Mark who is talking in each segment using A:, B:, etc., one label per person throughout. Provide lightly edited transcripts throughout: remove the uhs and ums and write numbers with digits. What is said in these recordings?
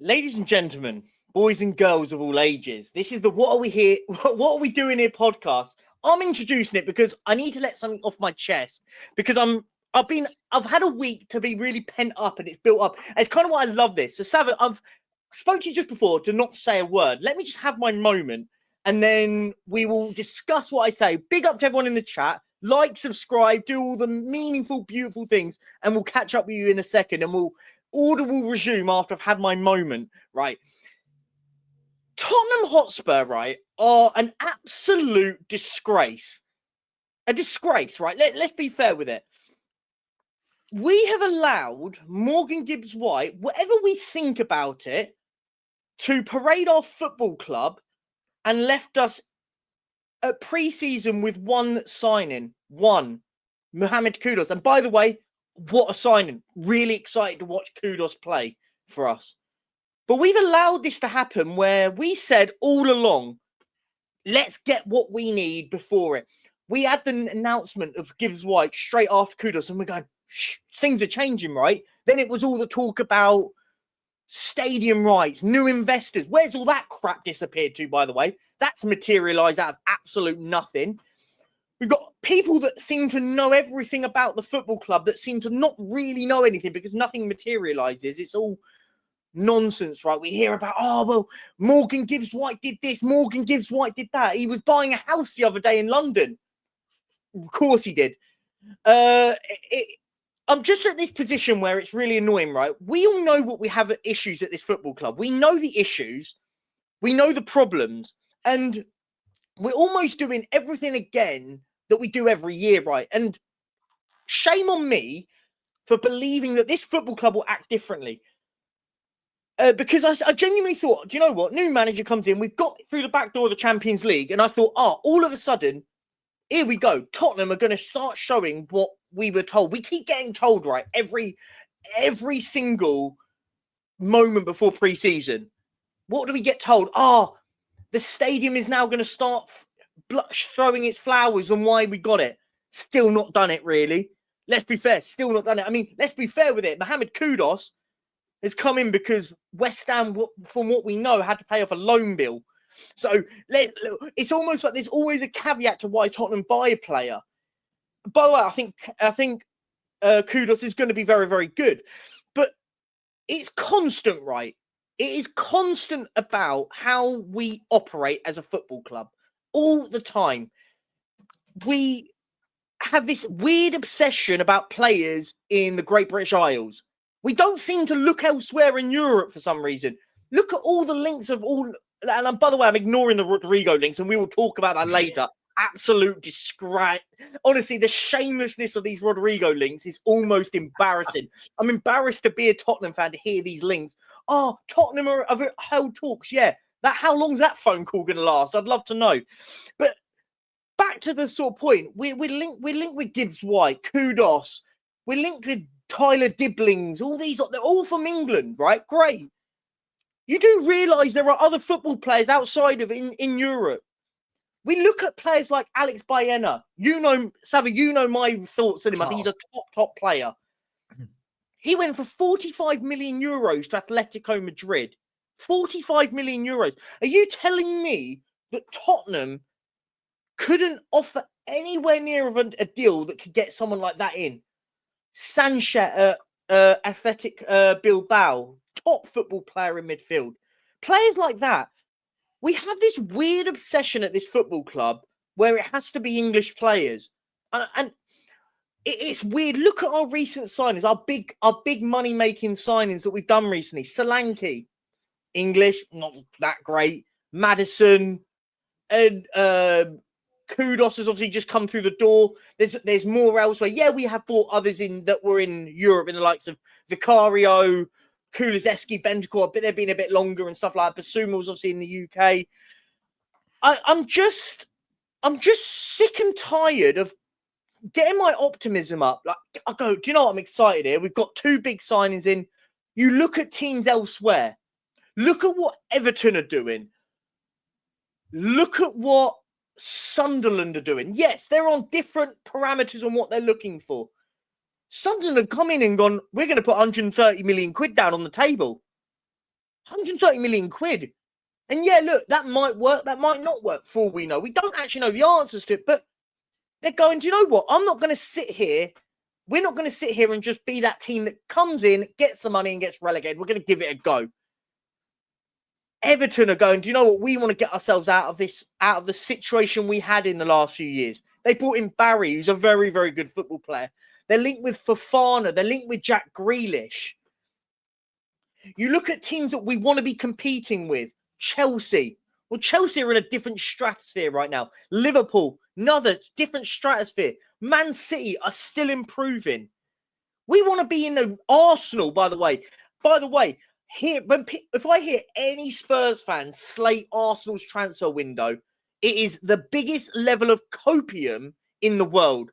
A: Ladies and gentlemen, boys and girls of all ages, this is the What Are We Here? What Are We Doing Here podcast. I'm introducing it because I need to let something off my chest because I've had a week to be really pent up and it's built up. And it's kind of why I love this. So Savva, I've spoke to you just before to not say a word. Let me just have my moment and then we will discuss what I say. Big up to everyone in the chat. Like, subscribe, do all the meaningful, beautiful things, and we'll catch up with you in a second and order will resume after I've had my moment, right? Tottenham Hotspur, right, are an absolute disgrace. A disgrace, right? Let's be fair with it. We have allowed Morgan Gibbs-White, whatever we think about it, to parade our football club and left us at pre-season with one signing. One. Mohamed Kudus. And by the way, what a signing. Really excited to watch Kudus play for us. But we've allowed this to happen where we said all along, let's get what we need before it. We had the announcement of Gibbs-White straight after Kudus and we're going, things are changing, right? Then it was all the talk about stadium rights, new investors. Where's all that crap disappeared to, by the way? That's materialised out of absolute nothing. We've got people that seem to know everything about the football club that seem to not really know anything because nothing materialises. It's all nonsense, right? We hear about, oh, well, Morgan Gibbs-White did this, Morgan Gibbs-White did that. He was buying a house the other day in London. Of course he did. I'm just at this position where it's really annoying, right? We all know what we have issues at this football club. We know the issues. We know the problems. And we're almost doing everything again that we do every year, right? And shame on me for believing that this football club will act differently. Because I genuinely thought, do you know what? New manager comes in. We've got through the back door of the Champions League. And I thought, all of a sudden, here we go. Tottenham are going to start showing what we were told. We keep getting told, right? Every single moment before pre-season. What do we get told? The stadium is now going to start throwing its flowers on why we got it. Still not done it, really. Let's be fair. Still not done it. I mean, let's be fair with it. Mohamed Kudus has come in because West Ham, from what we know, had to pay off a loan bill. So it's almost like there's always a caveat to why Tottenham buy a player. By the way, I think Kudus is going to be very, very good. But it's constant, right? It is constant about how we operate as a football club all the time. We have this weird obsession about players in the Great British Isles. We don't seem to look elsewhere in Europe for some reason. Look at all the links of all... And by the way, I'm ignoring the Rodrigo links and we will talk about that later. Absolute disgrace. Honestly, the shamelessness of these Rodrigo links is almost embarrassing. I'm embarrassed to be a Tottenham fan to hear these links. Tottenham have held talks. Yeah. How long's that phone call going to last? I'd love to know. But back to the sort of point. We're linked with Gibbs-White, Kudus. We're linked with Tyler Dibblings. All these, they're all from England, right? Great. You do realise there are other football players outside of in Europe. We look at players like Alex Baena. Savva, you know my thoughts on him. I think he's a top player. He went for 45 million euros to Atletico Madrid. 45 million euros. Are you telling me that Tottenham couldn't offer anywhere near a deal that could get someone like that in? Sanchez, Athletic Bilbao, top football player in midfield. Players like that. We have this weird obsession at this football club where it has to be English players. And it's weird. Look at our recent signings, our big money-making signings that we've done recently. Solanke, English, not that great. Maddison, and Kudus has obviously just come through the door. There's more elsewhere. Yeah, we have bought others in that were in Europe, in the likes of Vicario, Kulizeski, Bentancur, but they've been a bit longer and stuff like that. Basuma was obviously in the UK. I'm just sick and tired of getting my optimism up. Like, I go, do you know what? I'm excited here. We've got two big signings in. You look at teams elsewhere. Look at what Everton are doing. Look at what Sunderland are doing. Yes, they're on different parameters on what they're looking for. Sunderland have come in and gone, we're going to put 130 million quid down on the table. 130 million quid. And yeah, look, that might work, that might not work for all we know. We don't actually know the answers to it, but they're going, do you know what? I'm not going to sit here. We're not going to sit here and just be that team that comes in, gets the money and gets relegated. We're going to give it a go. Everton are going, do you know what? We want to get ourselves out of the situation we had in the last few years. They brought in Barry, who's a very, very good football player. They're linked with Fofana. They're linked with Jack Grealish. You look at teams that we want to be competing with. Chelsea. Well, Chelsea are in a different stratosphere right now. Liverpool, another different stratosphere. Man City are still improving. We want to be in the Arsenal, by the way. Here, if I hear any Spurs fans slate Arsenal's transfer window, it is the biggest level of copium in the world.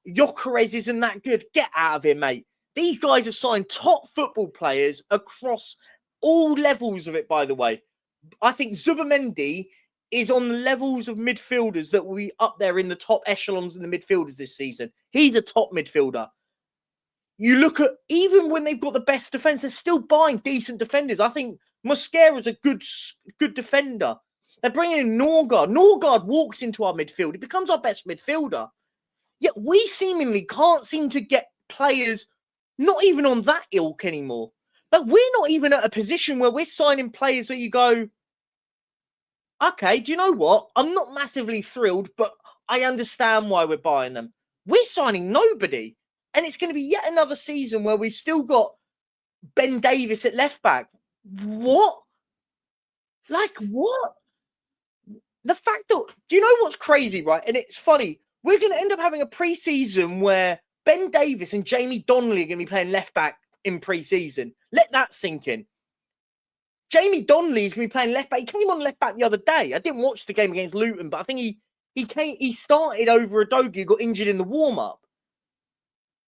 A: Gyökeres isn't that good. Get out of here, mate. These guys have signed top football players across all levels of it, by the way. I think Zubimendi is on the levels of midfielders that will be up there in the top echelons in the midfielders this season. He's a top midfielder. You look at, even when they've got the best defence, they're still buying decent defenders. I think Mosquera's a good defender. They're bringing in Norgard. Norgard walks into our midfield. He becomes our best midfielder. Yet we seemingly can't seem to get players not even on that ilk anymore. Like, we're not even at a position where we're signing players that you go, okay, do you know what? I'm not massively thrilled, but I understand why we're buying them. We're signing nobody. And it's going to be yet another season where we've still got Ben Davies at left back. What? Like, what? The fact that, do you know what's crazy, right? And it's funny. We're going to end up having a pre-season where Ben Davies and Jamie Donnelly are going to be playing left back in pre-season. Let that sink in. Jamie Donnelly is going to be playing left back. He came on left back the other day. I didn't watch the game against Luton, but I think he started over Udogie, who got injured in the warm-up.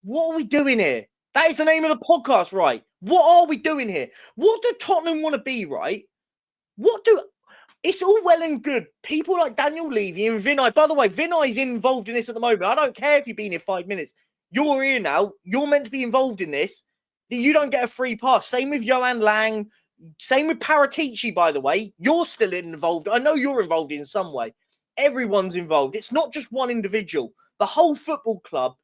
A: What are we doing here? That is the name of the podcast, right? What are we doing here? What do Tottenham want to be, right? It's all well and good. People like Daniel Levy and Vinay. By the way, Vinay is involved in this at the moment. I don't care if you've been here 5 minutes. You're here now. You're meant to be involved in this. You don't get a free pass. Same with Johan Lang. Same with Paratici, by the way. You're still involved. I know you're involved in some way. Everyone's involved. It's not just one individual. The whole football club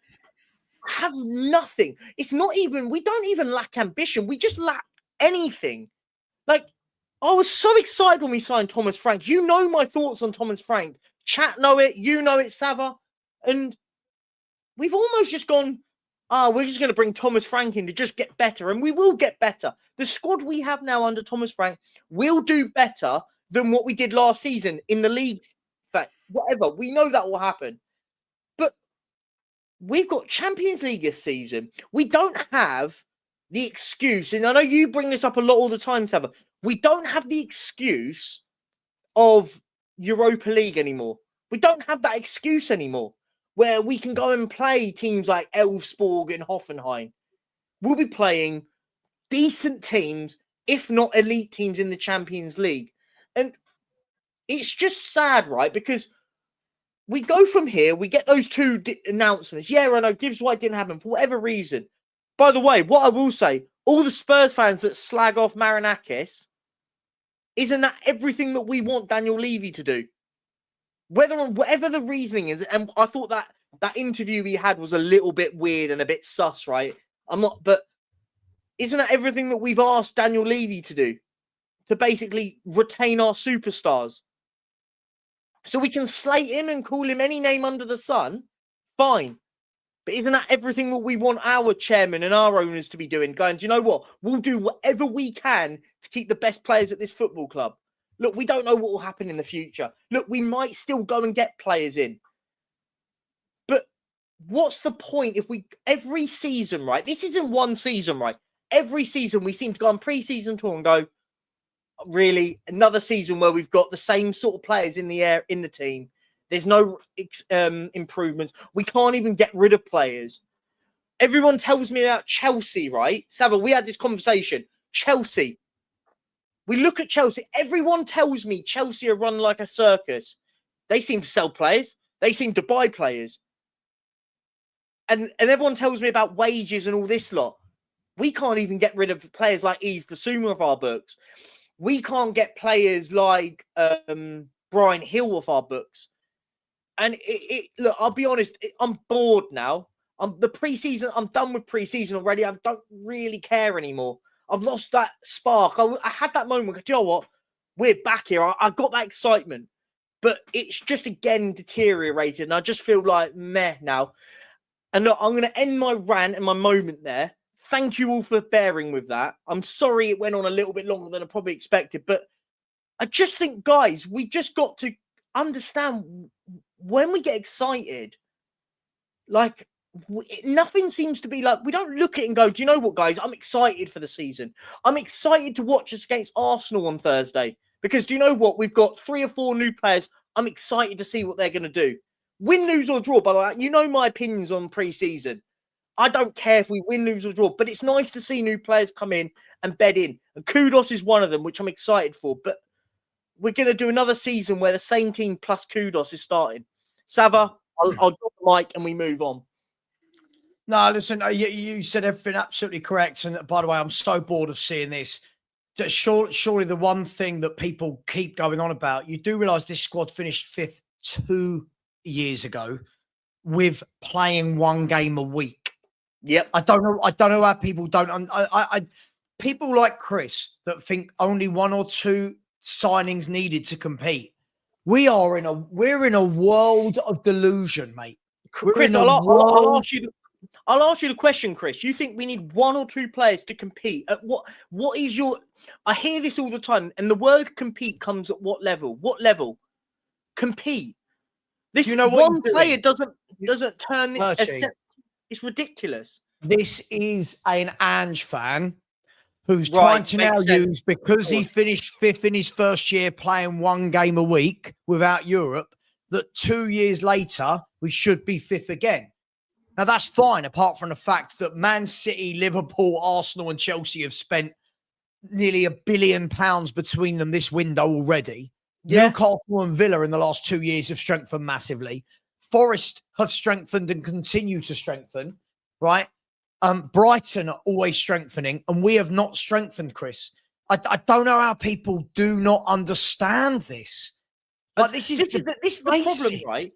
A: have nothing. It's not even, we don't even lack ambition. We just lack anything. Like, I was so excited when we signed Thomas Frank. You know my thoughts on Thomas Frank. Chat know it. You know it, Savva. And we've almost just gone, we're just going to bring Thomas Frank in to just get better. And we will get better. The squad we have now under Thomas Frank will do better than what we did last season in the league. Whatever. We know that will happen. But we've got Champions League this season. We don't have the excuse. And I know you bring this up a lot all the time, Savva. We don't have the excuse of Europa League anymore. We don't have that excuse anymore where we can go and play teams like Elfsborg and Hoffenheim. We'll be playing decent teams, if not elite teams in the Champions League. And it's just sad, right? Because we go from here, we get those two announcements. Yeah, I know, Gibbs White didn't happen for whatever reason. By the way, what I will say, all the Spurs fans that slag off Marinakis, isn't that everything that we want Daniel Levy to do? Whatever the reasoning is, and I thought that interview he had was a little bit weird and a bit sus, right? But isn't that everything that we've asked Daniel Levy to do? To basically retain our superstars. So we can slate him and call him any name under the sun, fine. But isn't that everything that we want our chairman and our owners to be doing? Going, do you know what? We'll do whatever we can to keep the best players at this football club. Look, we don't know what will happen in the future. Look, we might still go and get players in. But what's the point if every season, right? This isn't one season, right? Every season we seem to go on pre-season tour and go, really, another season where we've got the same sort of players in the team. There's no improvements. We can't even get rid of players. Everyone tells me about Chelsea, right? Savva, we had this conversation. Chelsea. We look at Chelsea. Everyone tells me Chelsea are run like a circus. They seem to sell players. They seem to buy players. And everyone tells me about wages and all this lot. We can't even get rid of players like Yves Bissouma of our books. We can't get players like Brian Hill off our books. And look, I'll be honest, I'm bored now. I'm done with pre-season already. I don't really care anymore. I've lost that spark. I had that moment. Do you know what? We're back here. I got that excitement. But it's just again deteriorated. And I just feel like meh now. And look, I'm going to end my rant and my moment there. Thank you all for bearing with that. I'm sorry it went on a little bit longer than I probably expected. But I just think, guys, we just got to understand when we get excited, like, nothing seems to be like, we don't look at it and go, do you know what, guys? I'm excited for the season. I'm excited to watch us against Arsenal on Thursday. Because do you know what? We've got 3 or 4 new players. I'm excited to see what they're going to do. Win, lose, or draw. By the way, you know my opinions on pre-season. I don't care if we win, lose, or draw. But it's nice to see new players come in and bed in. And Kudos is one of them, which I'm excited for. But we're going to do another season where the same team plus Kudos is starting. Savva, I'll drop the mic and we move on.
B: No, listen, you said everything absolutely correct. And by the way, I'm so bored of seeing this. Surely the one thing that people keep going on about, you do realise this squad finished 5th 2 years ago with playing 1 game a week.
A: Yep.
B: I don't know how people don't. People like Chris that think only 1 or 2 signings needed to compete. We're in a world of delusion, mate.
A: Chris, I'll ask you the question, Chris. You think we need 1 or 2 players to compete? At what is your... I hear this all the time, and the word compete comes at what level? What level? Compete. This, you know, one player doesn't turn this... It's ridiculous.
B: This is an Ange fan who's trying to now use, because he finished 5th in his first year playing 1 game a week without Europe, that 2 years later we should be 5th again. Now, that's fine, apart from the fact that Man City, Liverpool, Arsenal and Chelsea have spent nearly £1 billion between them this window already. Yeah. Newcastle and Villa in the last 2 years have strengthened massively. Forest have strengthened and continue to strengthen, right? Brighton are always strengthening, and we have not strengthened, Chris. I don't know how people do not understand this. Like, this is the problem, right?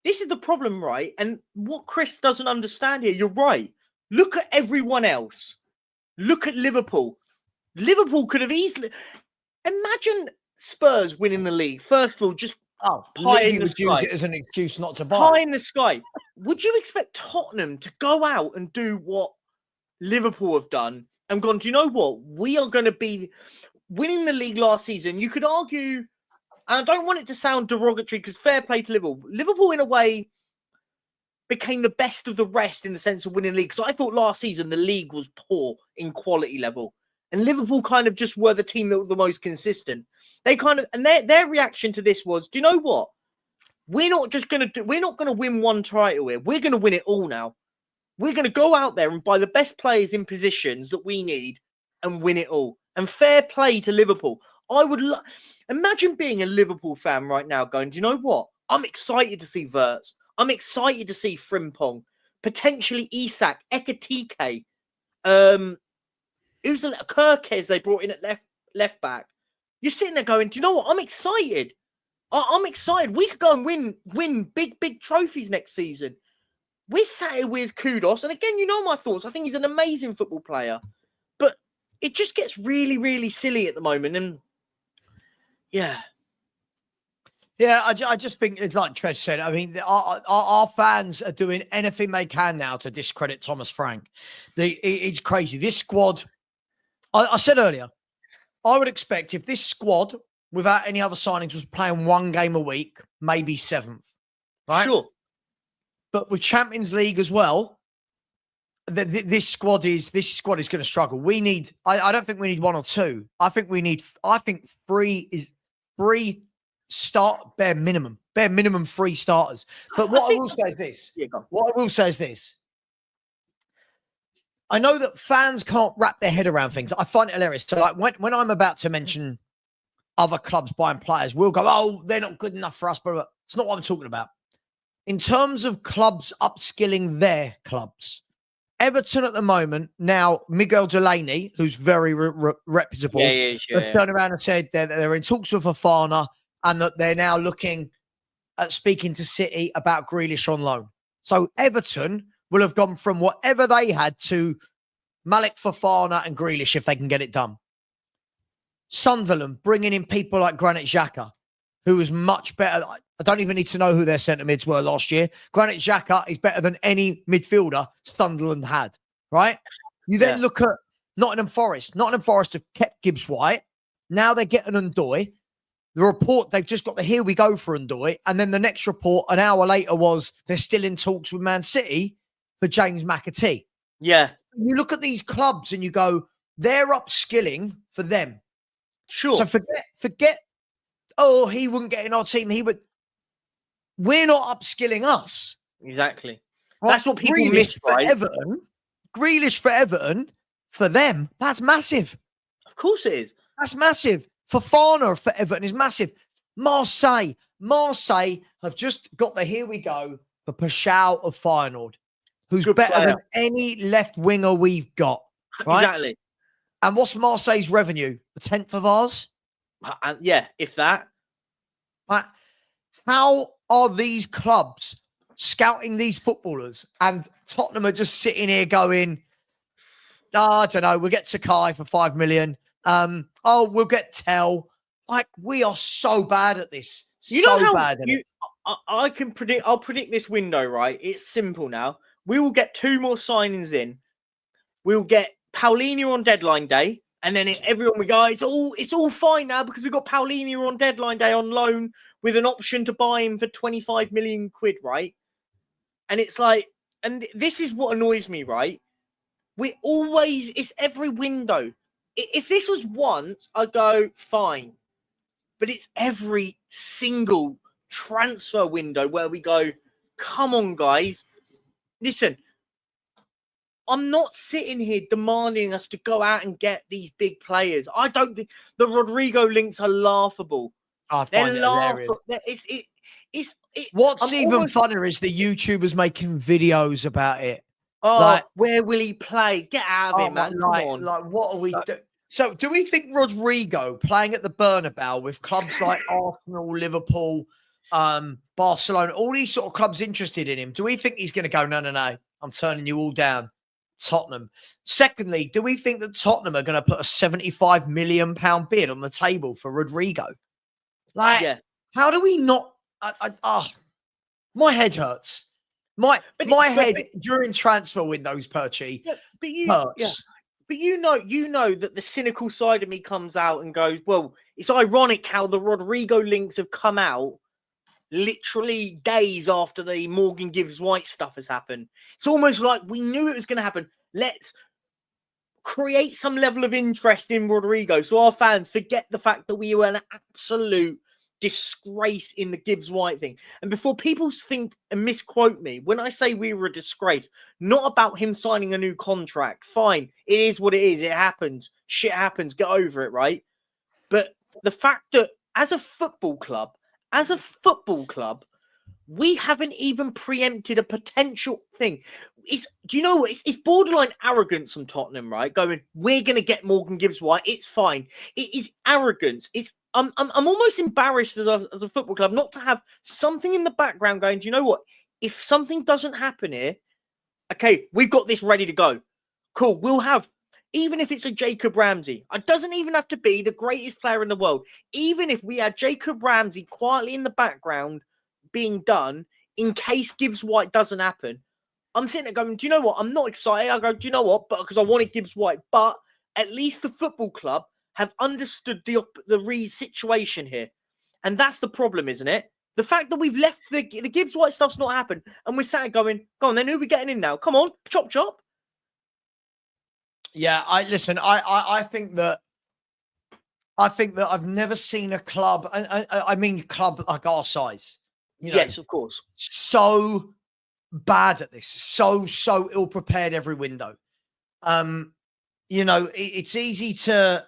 B: This is the problem, right? And what Chris doesn't understand here, you're right. Look at everyone else. Look at Liverpool. Liverpool could have easily... Imagine Spurs winning the league. First of all, just pie in the sky. Use it as an excuse not to buy.
A: Pie in the sky. Would you expect Tottenham to go out and do what Liverpool have done and gone, do you know what? We are going to be winning the league last season. You could argue... And I don't want it to sound derogatory, because fair play to Liverpool. Liverpool, in a way, became the best of the rest in the sense of winning the league. Because I thought last season the league was poor in quality level. And Liverpool kind of just were the team that were the most consistent. They kind of, and their reaction to this was, do you know what? We're not going to win 1 title here. We're going to win it all now. We're going to go out there and buy the best players in positions that we need and win it all. And fair play to Liverpool. I would imagine being a Liverpool fan right now going, do you know what? I'm excited to see Wirtz. I'm excited to see Frimpong, potentially Isak, Ekatike, who's Kirkes they brought in at left back. You're sitting there going, do you know what? I'm excited. I'm excited. We could go and win big trophies next season. We're sat here with Kudos. And again, you know my thoughts. I think he's an amazing football player. But it just gets really, really silly at the moment. And yeah.
B: Yeah, I just think, it's like Tresh said, I mean, our fans are doing anything they can now to discredit Thomas Frank. It's crazy. This squad, I said earlier, I would expect if this squad, without any other signings, was playing 1 game a week, maybe 7th, right?
A: Sure.
B: But with Champions League as well, this squad is going to struggle. We need, I don't think we need 1 or 2. I think 3 start bare minimum 3 starters. But what I will say is this. I know that fans can't wrap their head around things. I find it hilarious. So like when I'm about to mention other clubs buying players, we'll go, oh, they're not good enough for us. But it's not what I'm talking about. In terms of clubs upskilling their clubs, Everton at the moment, now Miguel Delaney, who's very reputable, has turned around and said they're in talks with Fofana and that they're now looking at speaking to City about Grealish on loan. So Everton will have gone from whatever they had to Malik Fofana and Grealish if they can get it done. Sunderland bringing in people like Granit Xhaka, who was much better. I don't even need to know who their centre mids were last year. Granit Xhaka is better than any midfielder Sunderland had, right? You then look at Nottingham Forest. Nottingham Forest have kept Gibbs White. Now they're getting Ndoye. The report, they've just got the here we go for Ndoye. And then the next report an hour later was they're still in talks with Man City for James McAtee.
A: Yeah.
B: You look at these clubs and you go, they're upskilling for them.
A: Sure.
B: So forget, oh, he wouldn't get in our team. We're not upskilling us.
A: Exactly.
B: Right?
A: That's what people
B: Grealish
A: miss,
B: for
A: right?
B: Grealish for Everton, for them, that's massive.
A: Of course it is.
B: That's massive. Fofana for Everton is massive. Marseille have just got the here we go for Pashao of Feyenoord, who's
A: Good
B: better
A: player.
B: than any left winger we've got. Right?
A: Exactly.
B: And what's Marseille's revenue? A tenth of ours?
A: Yeah, if that.
B: How are these clubs scouting these footballers? And Tottenham are just sitting here going, I don't know, we'll get Sakai for 5 million. We'll get Tell. Like, we are so bad at this.
A: I can predict, I'll predict this window, right? It's simple now. We will get 2 more signings in. We'll get Paulinho on deadline day. And then everyone will go, it's all fine now because we've got Paulinho on deadline day on loan with an option to buy him for 25 million quid, right? And it's like, and this is what annoys me, right? It's every window. If this was once, I'd go, fine. But it's every single transfer window where we go, come on, guys. Listen, I'm not sitting here demanding us to go out and get these big players. I don't think the Rodrigo links are laughable.
B: I find it hilarious. What's even funnier is the YouTubers making videos about it.
A: Oh, like, where will he play? Get out of it, man. Come on.
B: Like, what are we doing? So, do we think Rodrigo playing at the Bernabeu with clubs like Arsenal, Liverpool, Barcelona, all these sort of clubs interested in him, do we think he's going to go, no, I'm turning you all down? Tottenham. Secondly, do we think that Tottenham are going to put a £75 million bid on the table for Rodrigo? Like, how do we not? My head hurts. My head during transfer windows, Perchy, hurts. Yeah.
A: But you know that the cynical side of me comes out and goes, well, it's ironic how the Rodrigo links have come out literally days after the Morgan Gibbs White stuff has happened. It's almost like we knew it was going to happen. Let's create some level of interest in Rodrigo so our fans forget the fact that we were an absolute disgrace in the Gibbs White thing. And before people think and misquote me, when I say we were a disgrace, not about him signing a new contract. Fine, it is what it is. It happens. Shit happens. Get over it, right? But the fact that as a football club, we haven't even preempted a potential thing. Do you know what? It's borderline arrogance from Tottenham, right? Going, we're going to get Morgan Gibbs White. It's fine. It is arrogance. I'm almost embarrassed as a football club not to have something in the background going, do you know what? If something doesn't happen here, okay, we've got this ready to go. Cool. We'll have, even if it's a Jacob Ramsey, it doesn't even have to be the greatest player in the world. Even if we had Jacob Ramsey quietly in the background being done in case Gibbs White doesn't happen, I'm sitting there going, do you know what? I'm not excited. I go, do you know what? But because I wanted Gibbs White, but at least the football club have understood the situation here. And that's the problem, isn't it? The fact that we've left the Gibbs White stuff's not happened. And we're sat going, go on then, who are we getting in now? Come on, chop, chop.
B: Yeah, I think that I've never seen a club, I mean club like our size. You know,
A: yes, of course.
B: So bad at this. So ill prepared every window. You know, it's easy to,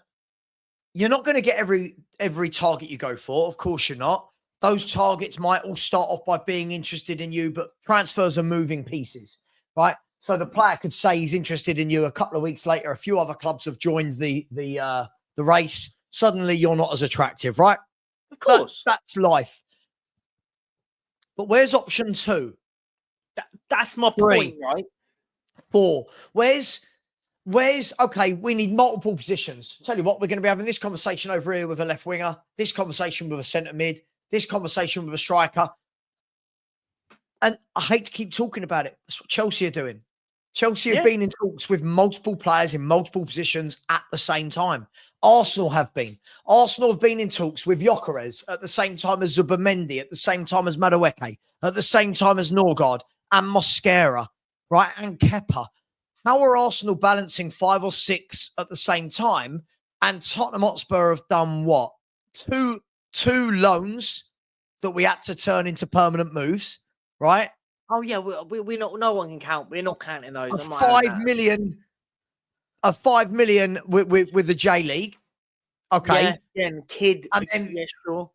B: you're not going to get every target you go for. Of course you're not. Those targets might all start off by being interested in you, but transfers are moving pieces, right? So the player could say he's interested in you. A couple of weeks later, a few other clubs have joined the race. Suddenly, you're not as attractive, right?
A: Of course,
B: that's life. But where's option 2?
A: That's my
B: 3,
A: point, right?
B: 4. Where's okay? We need multiple positions. Tell you what, we're going to be having this conversation over here with a left winger, this conversation with a centre mid, this conversation with a striker. And I hate to keep talking about it. That's what Chelsea are doing. Chelsea have been in talks with multiple players in multiple positions at the same time. Arsenal have been. Arsenal have been in talks with Gyökeres at the same time as Zubimendi, at the same time as Madueke, at the same time as Norgard and Mosquera, right? And Kepa. How are Arsenal balancing 5 or 6 at the same time? And Tottenham Hotspur have done what? Two loans that we had to turn into permanent moves, right?
A: Oh yeah, we not. No one can count. We're not counting those.
B: A 5 million with the J League. Okay.
A: Yeah, and Kid.
B: And then
A: yeah, sure.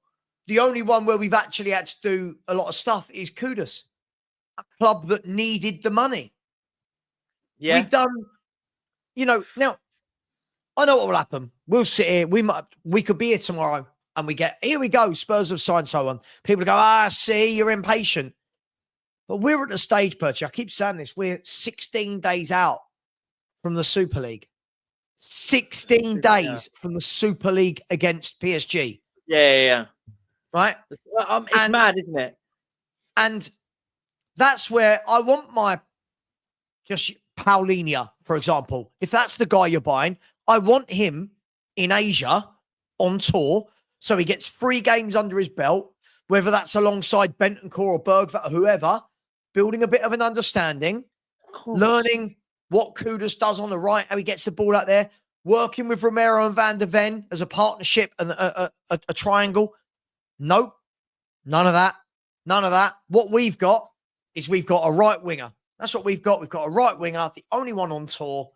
B: The only one where we've actually had to do a lot of stuff is Kudus, a club that needed the money.
A: Yeah.
B: We've done, now I know what will happen. We'll sit here. We could be here tomorrow and here we go. Spurs have signed someone. People go, see, you're impatient. But we're at the stage, Perchy. I keep saying this. We're 16 days out from the Super League. 16 days from the Super League against PSG.
A: Yeah.
B: Right?
A: It's mad, isn't it?
B: And that's where I want my just Paulinho, for example. If that's the guy you're buying, I want him in Asia on tour so he gets 3 games under his belt, whether that's alongside Bentancur or Bergvall or whoever, building a bit of an understanding, learning what Kudus does on the right, how he gets the ball out there, working with Romero and Van der Ven as a partnership and a triangle. Nope. None of that. None of that. What we've got is we've got a right winger. That's what we've got. We've got a right winger, the only one on tour.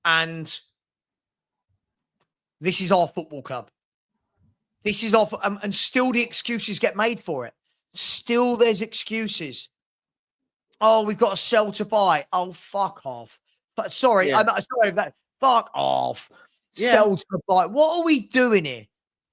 B: And this is our football club. This is our, and still the excuses get made for it. Still there's excuses. Oh, we've got to sell to buy. Oh, fuck off. But sorry, I'm sorry that. Fuck off. Yeah. Sell to buy. What are we doing here?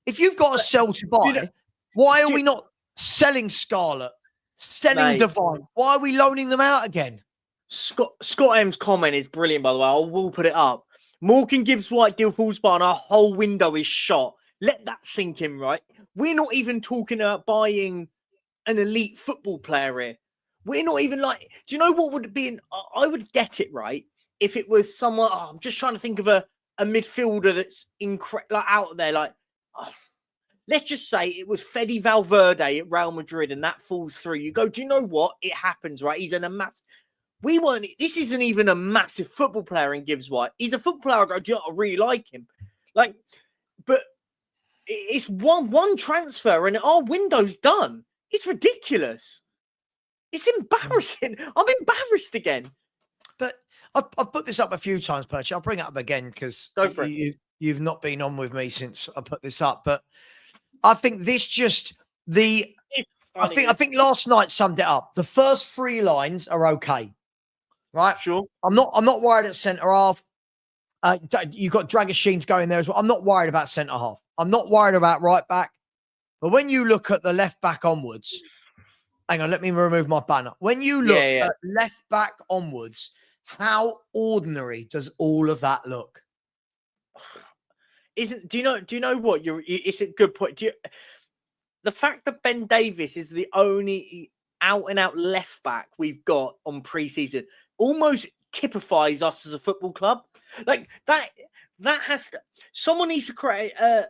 B: If you've got to sell to buy, why are we not selling Scarlett, selling Divine? Why are we loaning them out again?
A: Scott M's comment is brilliant, by the way. I will put it up. Morgan Gibbs White deal falls by and our whole window is shot. Let that sink in, right? We're not even talking about buying an elite football player here. We're not even like, do you know what would be? I would get it, right? If it was someone, I'm just trying to think of a midfielder that's like out there. Like, let's just say it was Fede Valverde at Real Madrid and that falls through. You go, do you know what? It happens, right? He's in a massive. This isn't even a massive football player in Gibbs White. He's a football player. I go, do you know, I really like him. Like, but it's one transfer and our window's done. It's ridiculous. It's embarrassing. I'm embarrassed again.
B: But I've put this up a few times, Perchy. I'll bring it up again because you've not been on with me since I put this up. But I think this just I think last night summed it up. The first 3 lines are okay, right?
A: Sure.
B: I'm not worried at centre half. You've got Dragoshin's going there as well. I'm not worried about centre half. I'm not worried about right back. But when you look at the left back onwards. Hang on, let me remove my banner. When you look at left back onwards, how ordinary does all of that look?
A: Do you know what? It's a good point. The fact that Ben Davies is the only out and out left back we've got on pre-season almost typifies us as a football club. Like that has to. Someone needs to create a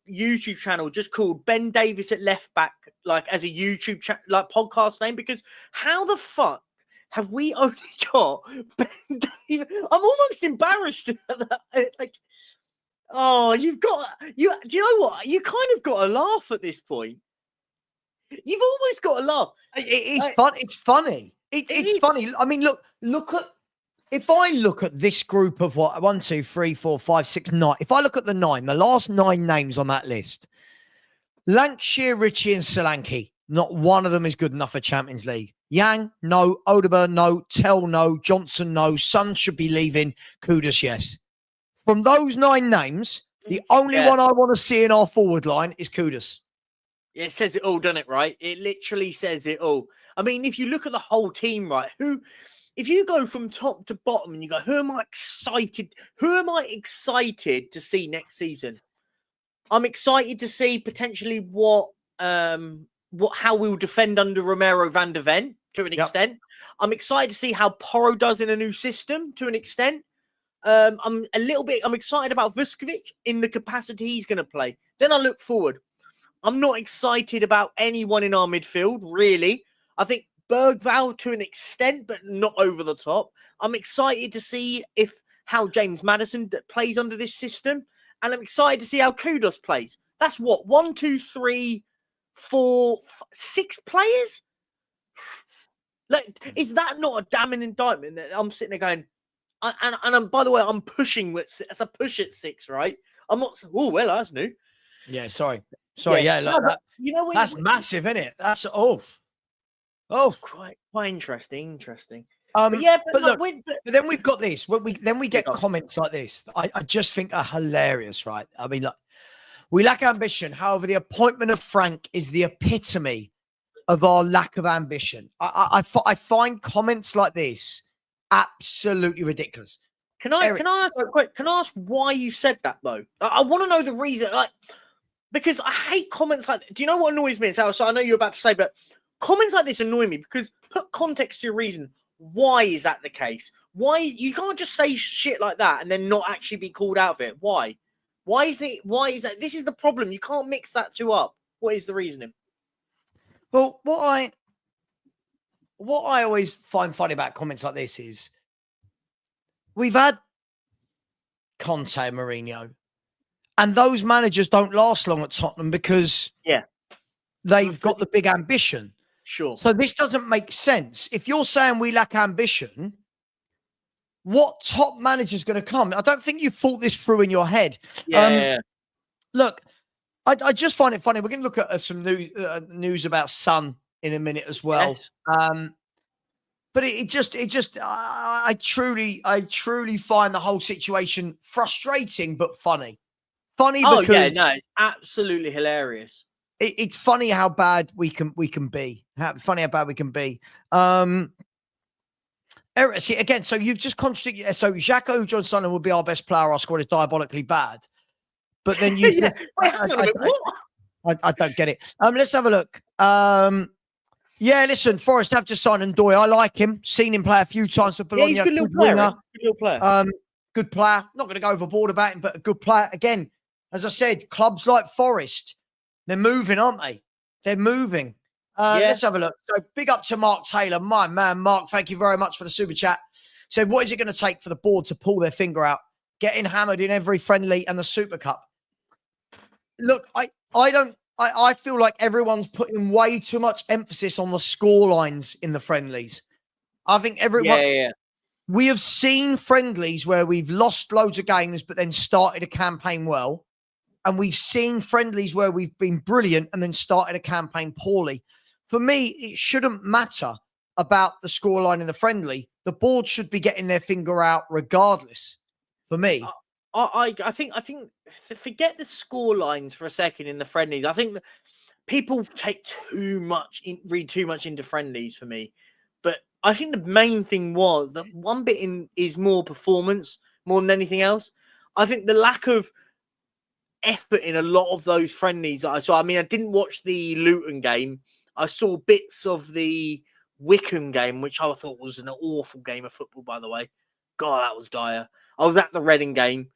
A: YouTube channel just called Ben Davies at left back, like as a YouTube like podcast name, because how the fuck have we only got Ben Davies? I'm almost embarrassed at that. Like, oh, do you know what? You kind of got to laugh at this point. You've always got to laugh.
B: It's fun. It's funny. It's funny. I mean, look at. If I look at this group of 1, 2, 3, 4, 5, 6, 9. If I look at the last 9 names on that list, Lancashire, Ritchie and Solanke, not one of them is good enough for Champions League. Yang, no. Odegaard, no. Tell, no. Johnson, no. Son should be leaving. Kudus, yes. From those 9 names, the only one I want to see in our forward line is Kudus.
A: It says it all, doesn't it, right? It literally says it all. I mean, if you look at the whole team, right, if you go from top to bottom and you go, who am I excited to see next season? I'm excited to see potentially how we'll defend under Romero van der Ven to an extent. I'm excited to see how Porro does in a new system to an extent. I'm excited about Vuskovic in the capacity he's going to play. Then I look forward. I'm not excited about anyone in our midfield, really. I think Bergvall to an extent, but not over the top. I'm excited to see how James Maddison plays under this system. And I'm excited to see how Kudus plays. That's what, 1, 2, 3, 4, 6 players? Like, is that not a damning indictment that I'm sitting there going, and by the way, I'm pushing as a push at 6, right? I'm not, well, that's new.
B: Yeah, sorry, that,
A: you know,
B: that's massive, isn't it? That's
A: quite interesting.
B: But then we've got this. We get comments like this. I just think are hilarious, right? I mean, look, we lack ambition. However, the appointment of Frank is the epitome of our lack of ambition. I find comments like this absolutely ridiculous.
A: Can I ask why you said that though? I want to know the reason. Because I hate comments like that. Do you know what annoys me? So I know you're about to say, but comments like this annoy me because put context to your reason. Why is that the case? Why you can't just say shit like that and then not actually be called out of it? Why? Why is that? This is the problem. You can't mix that two up. What is the reasoning?
B: Well, what I always find funny about comments like this is we've had Conte and Mourinho, and those managers don't last long at Tottenham because they've got the big ambition.
A: Sure.
B: So this doesn't make sense. If you're saying we lack ambition, what top manager is going to come? I don't think you thought this through in your head. Look, I just find it funny. We're going to look at some news about Son in a minute as well.
A: Yes.
B: But I truly find the whole situation frustrating but funny. Funny because
A: it's absolutely hilarious.
B: It's funny how bad we can be. Funny how bad we can be. See, again, so you've just contradicted. So Xhaka Johnson will be our best player. Our squad is diabolically bad. But then you, I don't get it. Let's have a look. Listen, Forest have just signed Ndoye. I like him. Seen him play a few times for Bologna.
A: He's a good little player. Good little player.
B: Good player. Not going to go overboard about him, but a good player. Again, as I said, clubs like Forest, they're moving, aren't they? They're moving. Let's have a look. So big up to Mark Taylor. My man, Mark, thank you very much for the super chat. So what is it going to take for the board to pull their finger out, getting hammered in every friendly and the Super Cup? Look, I feel like everyone's putting way too much emphasis on the score lines in the friendlies. I think everyone... We have seen friendlies where we've lost loads of games but then started a campaign well. And we've seen friendlies where we've been brilliant and then started a campaign poorly. For me, it shouldn't matter about the scoreline in the friendly. The board should be getting their finger out regardless, for me.
A: I think forget the score lines for a second in the friendlies. I think that people read too much into friendlies for me. But I think the main thing was that one bit is more performance more than anything else. I think the lack of effort in a lot of those friendlies that I saw. I mean, I didn't watch the Luton game. I saw bits of the Wickham game, which I thought was an awful game of football, by the way. God, that was dire. I was at the Reading game,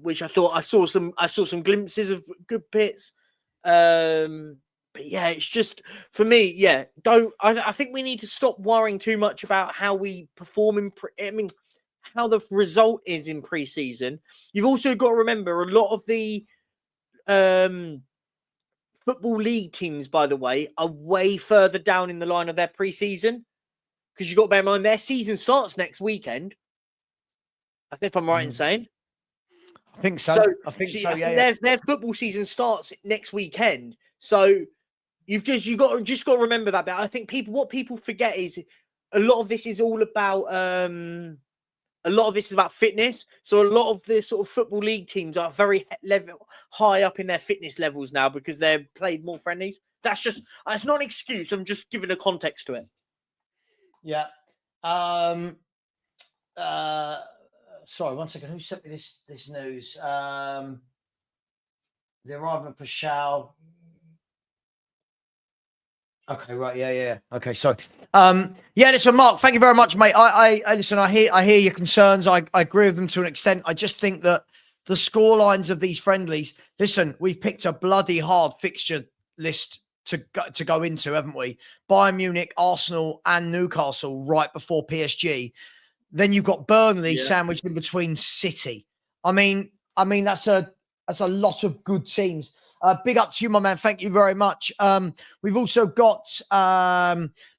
A: which I thought I saw some glimpses of good bits. But yeah, it's just for me. I think we need to stop worrying too much about how we perform how the result is in pre-season. You've also got to remember a lot of the Football League teams, by the way, are way further down in the line of their pre-season because you've got to bear in mind their season starts next weekend. I think I'm right in saying.
B: I think so.
A: Their football season starts next weekend. So You just got to remember that. But I think what people forget is a lot of this is all about fitness. So a lot of the sort of football league teams are very high up in their fitness levels now because they've played more friendlies. That's not an excuse. I'm just giving a context to it.
B: Yeah. Sorry, one second. Who sent me this news? They're either Pashal. Okay, right, yeah. Okay, sorry. Listen, Mark, thank you very much, mate. I listen. I hear your concerns. I agree with them to an extent. I just think that the score lines of these friendlies. Listen, we've picked a bloody hard fixture list to go into, haven't we? Bayern Munich, Arsenal, and Newcastle right before PSG. Then you've got Burnley sandwiched in between City. I mean that's a lot of good teams. Big up to you, my man. Thank you very much. We've also got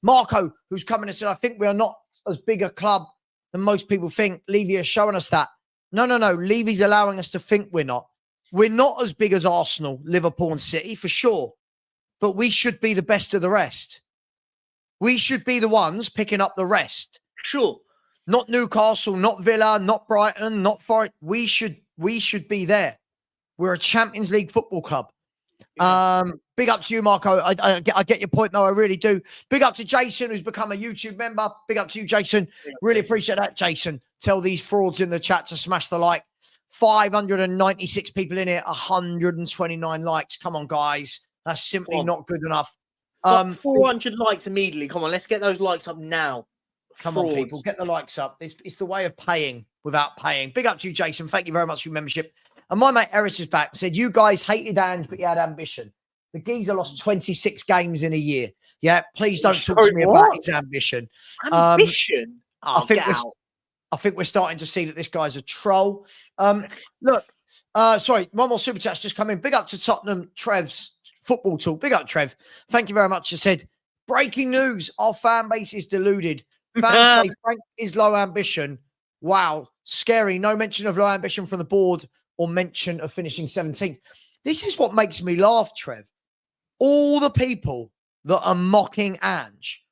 B: Marco, who's coming and said, I think we are not as big a club than most people think. Levy is showing us that. No. Levy's allowing us to think we're not. We're not as big as Arsenal, Liverpool, and City, for sure. But we should be the best of the rest. We should be the ones picking up the rest.
A: Sure.
B: Not Newcastle, not Villa, not Brighton, not Forest. We should be there. We're a Champions League football club. Big up to you, Marco. I get your point, though. I really do. Big up to Jason, who's become a YouTube member. Big up to you, Jason. Really appreciate that, Jason. Tell these frauds in the chat to smash the like. 596 people in here, 129 likes. Come on, guys. That's simply not good enough.
A: 400 likes immediately. Come on, let's get those likes up now.
B: Come on, people. Get the likes up. It's the way of paying without paying. Big up to you, Jason. Thank you very much for your membership. And my mate Eris is back. Said, you guys hated Ange, but you had ambition. The geezer lost 26 games in a year. Yeah, please don't talk to me about his ambition.
A: Ambition?
B: I think we're starting to see that this guy's a troll. Look, sorry, one more super chat's just come in. Big up to Tottenham, Trev's football talk. Big up, Trev. Thank you very much. He said, breaking news, our fan base is deluded. Fans say Frank is low ambition. Wow, scary. No mention of low ambition from the board or mention of finishing 17th. This is what makes me laugh, Trev. All the people that are mocking Ange,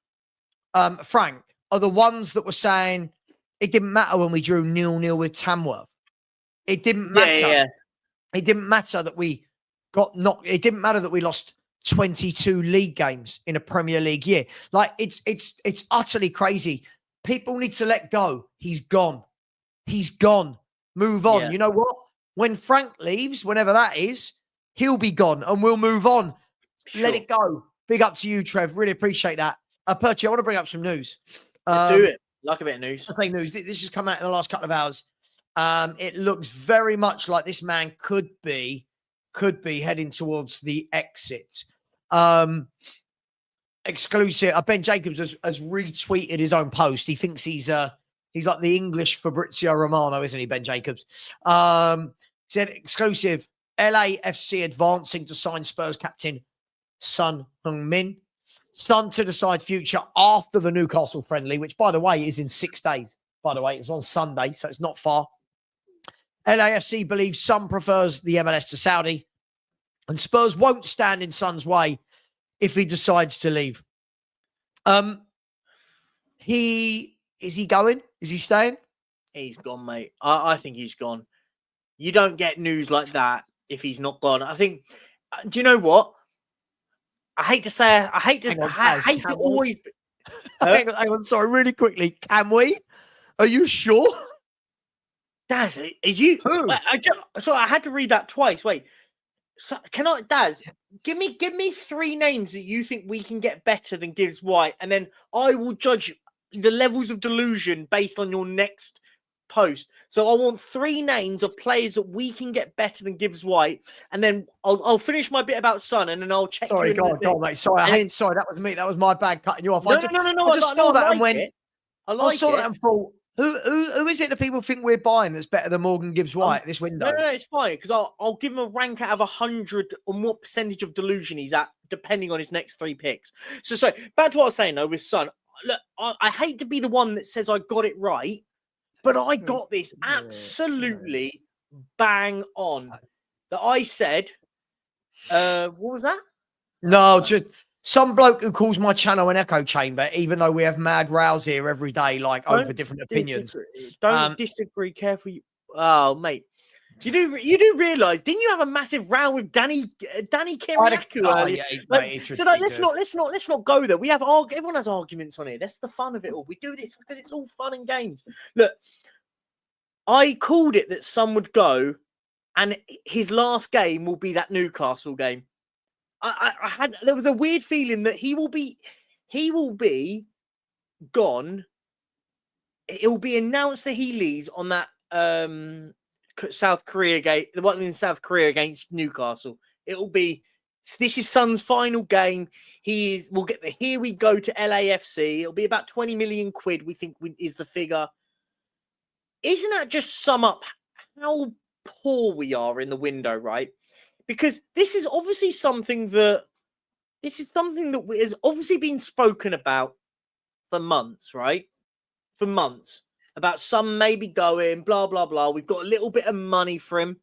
B: Frank, are the ones that were saying it didn't matter when we drew 0-0 with Tamworth. It didn't matter. Yeah. It didn't matter that we got knocked. It didn't matter that we lost 22 league games in a Premier League year. Like it's utterly crazy. People need to let go. He's gone. He's gone. Move on. Yeah. You know what? When Frank leaves, whenever that is, he'll be gone and we'll move on. Sure. Let it go. Big up to you, Trev. Really appreciate that. Perchy, I want to bring up some news.
A: Let's do it. Like a bit of news.
B: I say news. This has come out in the last couple of hours. It looks very much like this man could be heading towards the exit. Exclusive. Ben Jacobs has retweeted his own post. He thinks he's like the English Fabrizio Romano, isn't he, Ben Jacobs? Said exclusive. LAFC advancing to sign Spurs captain Son Heung-min. Son to decide future after the Newcastle friendly, which, by the way, is in 6 days. By the way, it's on Sunday, so it's not far. LAFC believes Son prefers the MLS to Saudi, and Spurs won't stand in Son's way if he decides to leave. Is he going? Is he staying?
A: He's gone, mate. I think he's gone. You don't get news like that if he's not gone. I think. Do you know what? I hate to say. I hate to always.
B: Hang on. Sorry, really quickly. Can we? Are you sure?
A: Daz, are you? Sorry, I had to read that twice. Wait. So, Daz, give me 3 names that you think we can get better than Gibbs White, and then I will judge the levels of delusion based on your next post. So I want 3 names of players that we can get better than Gibbs White, and then I'll finish my bit about Son, and then I'll check.
B: Sorry, go on, mate. Sorry, sorry, that was me. That was my bad cutting you off.
A: No,
B: I just saw that and went.
A: I
B: saw that and thought, who is it that people think we're buying that's better than Morgan Gibbs White this window?
A: No, it's fine because I'll give him a rank out of 100 on what percentage of delusion he's at, depending on his next 3 picks. So sorry, back to what I was saying though with Son. Look, I hate to be the one that says I got it right, but I got this absolutely bang on. That I said, what was that?
B: No, just some bloke who calls my channel an echo chamber, even though we have mad rows here every day, like over different opinions.
A: Don't disagree. Careful. Oh, mate. You do realise? Didn't you have a massive row with Danny Kiriakou earlier?
B: Yeah,
A: like, so like, let's not go there. We have everyone has arguments on it. That's the fun of it all. We do this because it's all fun and games. Look, I called it that Son would go, and his last game will be that Newcastle game. There was a weird feeling that he will be gone. It will be announced that he leaves on that South Korea game, the one in South Korea against Newcastle. It'll be this is Son's final game. We'll get the here we go to LAFC. It'll be about 20 million quid. We think is the figure. Isn't that just sum up how poor we are in the window, right? Because this is obviously something that has obviously been spoken about for months, right? For months about some maybe going, blah, blah, blah. We've got a little bit of money for him.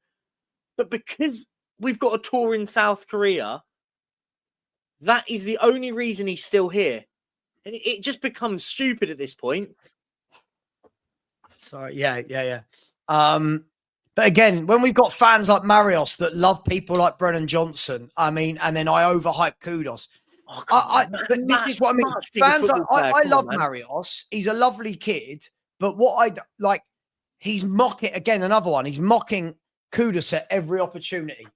A: But because we've got a tour in South Korea, that is the only reason he's still here. And it just becomes stupid at this point.
B: Sorry, yeah. But again, when we've got fans like Marios that love people like Brennan Johnson, I mean, and then I overhype Kudos. But this is what I mean. Fans, I love Marios. He's a lovely kid, but what I like, he's mocking again. Another one. He's mocking Kudos at every opportunity.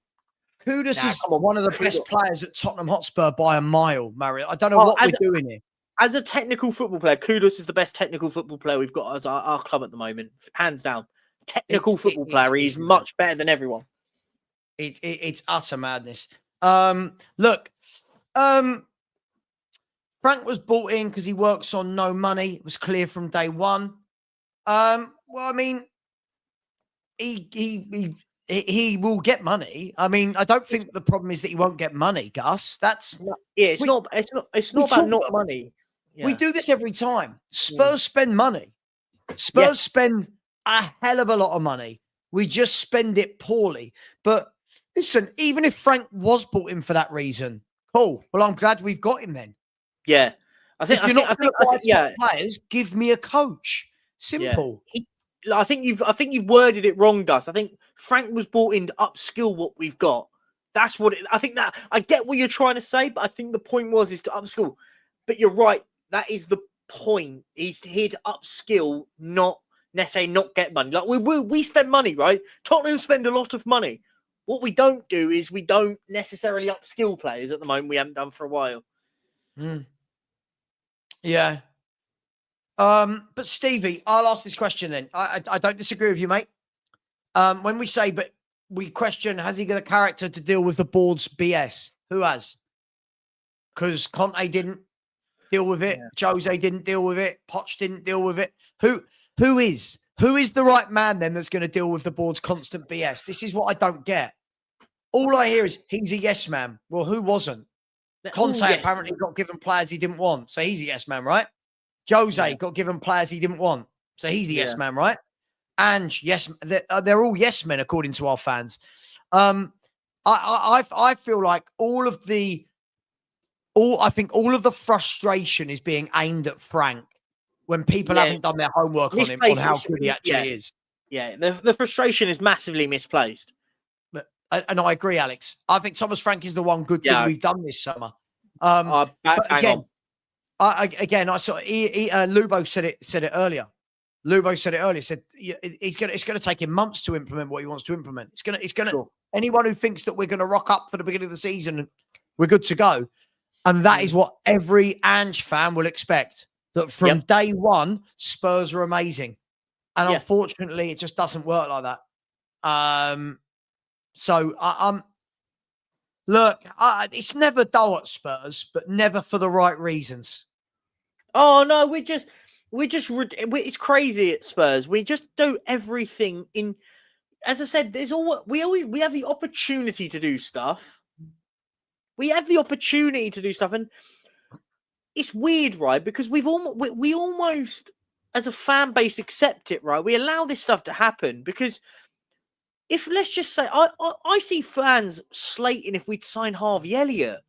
B: Kudos is one of the best players at Tottenham Hotspur by a mile, Mario. I don't know what we're doing here.
A: As a technical football player, Kudos is the best technical football player we've got as our club at the moment, hands down. Technical football player, he's much better than everyone.
B: It's utter madness. Look, Frank was brought in because he works on no money. It was clear from day one. Well, I mean, he will get money. I mean, I don't think the problem is that he won't get money, Gus. That's
A: it's not about not money. Yeah.
B: We do this every time. Spurs spend money. Spurs spend a hell of a lot of money. We just spend it poorly. But listen, even if Frank was brought in for that reason, cool. Well, I'm glad we've got him then.
A: Yeah. I think
B: players, give me a coach. Simple.
A: Yeah. I think you've worded it wrong, Gus. I think Frank was brought in to upskill what we've got. That's what I think that I get what you're trying to say, but I think the point is to upskill. But you're right. That is the point. He's here to upskill, not necessarily not get money. Like we spend money, right? Tottenham spend a lot of money. What we don't do is we don't necessarily upskill players at the moment. We haven't done for a while.
B: Yeah. But Stevie, I'll ask this question then. I don't disagree with you, mate. When we say, but we question, has he got a character to deal with the board's BS? Who has? Because Conte didn't deal with it. Yeah. Jose didn't deal with it. Poch didn't deal with it. Who is the right man then that's going to deal with the board's constant BS? This is what I don't get. All I hear is he's a yes man. Well, who wasn't? Conte apparently got given players he didn't want. So he's a yes man, right? Jose got given players he didn't want. So he's the yes man, right? And yes, they're all yes men according to our fans. I feel like all of the frustration is being aimed at Frank when people haven't done their homework on him, on how good he actually is.
A: Yeah, the frustration is massively misplaced.
B: And I agree, Alex. I think Thomas Frank is the one good thing we've done this summer.
A: I
B: saw Lubo said it earlier. Said it's going to take him months to implement what he wants to implement. It's going to anyone who thinks that we're going to rock up for the beginning of the season, we're good to go. And that is what every Ange fan will expect. That from day one, Spurs are amazing. And unfortunately, it just doesn't work like that. Look, it's never dull at Spurs, but never for the right reasons.
A: Oh no, it's crazy at Spurs. We just do everything in. As I said, we have the opportunity to do stuff. We have the opportunity to do stuff, and it's weird, right? Because we almost, as a fan base, accept it, right? We allow this stuff to happen because. If let's just say, I see fans slating if we'd sign Harvey Elliott.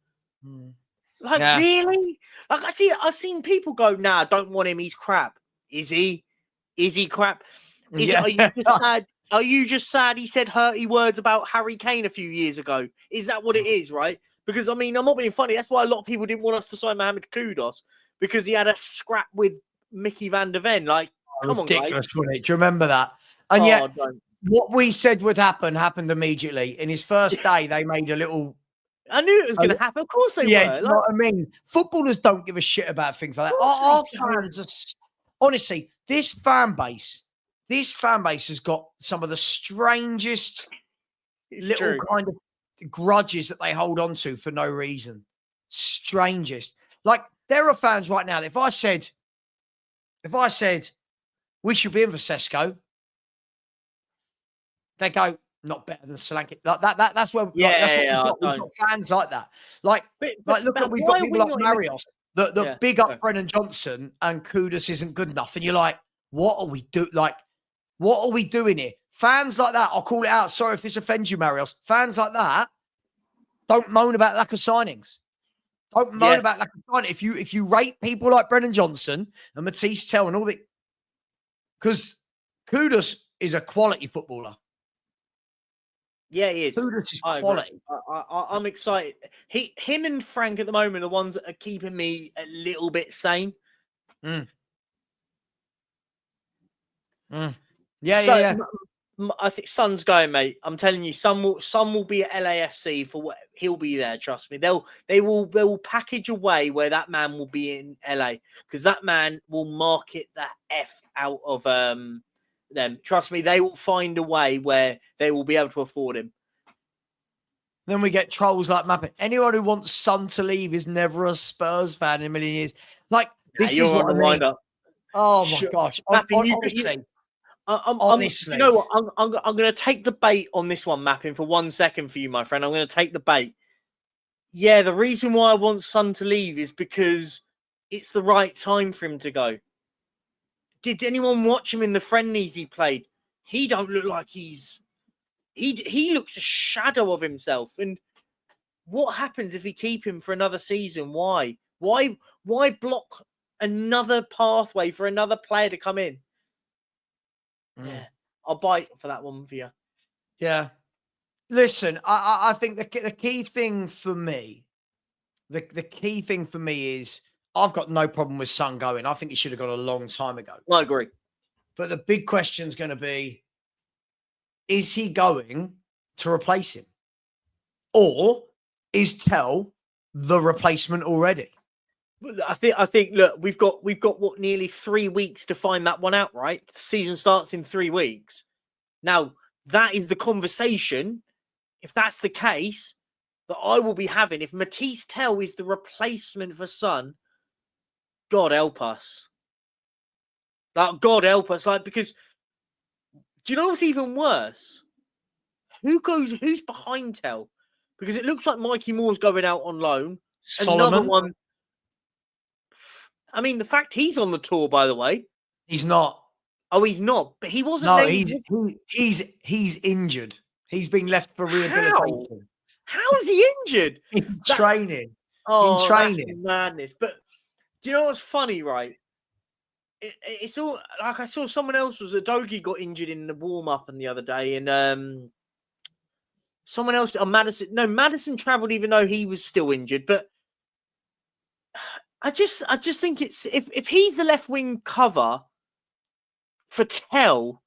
A: Like, really? Like, I've seen people go, nah, don't want him. He's crap. Is he? Is he crap? Are you just sad? Are you just sad he said hurty words about Harry Kane a few years ago? Is that what it is, right? Because, I mean, I'm not being funny. That's why a lot of people didn't want us to sign Mohamed Kudus, because he had a scrap with Mickey van der Ven. Like, come on, guys.
B: Ridiculous, wasn't it? Do you remember that? And yet, what we said would happen happened immediately. In his first day, they made a little...
A: I knew it was going to happen. Of course they were.
B: Yeah, you know what I mean? Footballers don't give a shit about things like that. Our fans are... Honestly, this fan base has got some of the strangest kind of grudges that they hold on to for no reason. Strangest. Like, there are fans right now that if I said we should be in for Sesko, they go, not better than Solanke. Like that's where we've got fans like that. Like we've got people like Marios that big up Brennan Johnson, and Kudus isn't good enough. And you're like, what are we doing here? Fans like that, I'll call it out. Sorry if this offends you, Marios. Fans like that don't moan about lack of signings. Don't moan about lack of signings. If you rate people like Brennan Johnson and Matisse Tell and all that, because Kudus is a quality footballer.
A: Yeah, he is.
B: Kudus is quality.
A: I'm excited. Him and Frank at the moment are the ones that are keeping me a little bit sane. Yeah. I think Son's going, mate. I'm telling you, Son will be at LAFC for what he'll be there. Trust me. They will package a way where that man will be in LA, because that man will market the F out of them. Trust me, they will find a way where they will be able to afford him.
B: Then we get trolls like Mappin. Anyone who wants Son to leave is never a Spurs fan in a million years. Like, this is what I mean. Oh my gosh. Honestly.
A: You know what? I'm going to take the bait on this one, Mapping, for 1 second for you, my friend. I'm going to take the bait. Yeah, the reason why I want Son to leave is because it's the right time for him to go. Did anyone watch him in the friendlies he played? He don't look like he looks a shadow of himself. And what happens if we keep him for another season? Why block another pathway for another player to come in? Yeah, I'll bite for that one for you.
B: Yeah. Listen, I think the key thing for me, the key thing for me is I've got no problem with Son going. I think he should have gone a long time ago.
A: I agree.
B: But the big question is going to be, is he going to replace him? Or is Tell the replacement already?
A: I think. Look, we've got what, nearly 3 weeks to find that one out, right? The season starts in 3 weeks. Now, that is the conversation, if that's the case, that I will be having. If Matisse Tell is the replacement for Son, God help us. God help us. Like, because do you know what's even worse? Who's behind Tell? Because it looks like Mikey Moore's going out on loan.
B: Solomon.
A: Another one. I mean, the fact he's on the tour, by the way.
B: He's not.
A: Oh, he's not. But he wasn't.
B: No, he's injured. He's been left for rehabilitation.
A: How is he injured?
B: In training.
A: Oh,
B: in training.
A: That's madness. But do you know what's funny, right? It's all like I saw someone else was a Dogie got injured in the warm up and the other day, and someone else, Madison travelled even though he was still injured. But I just think it's if he's the left wing cover for Tell,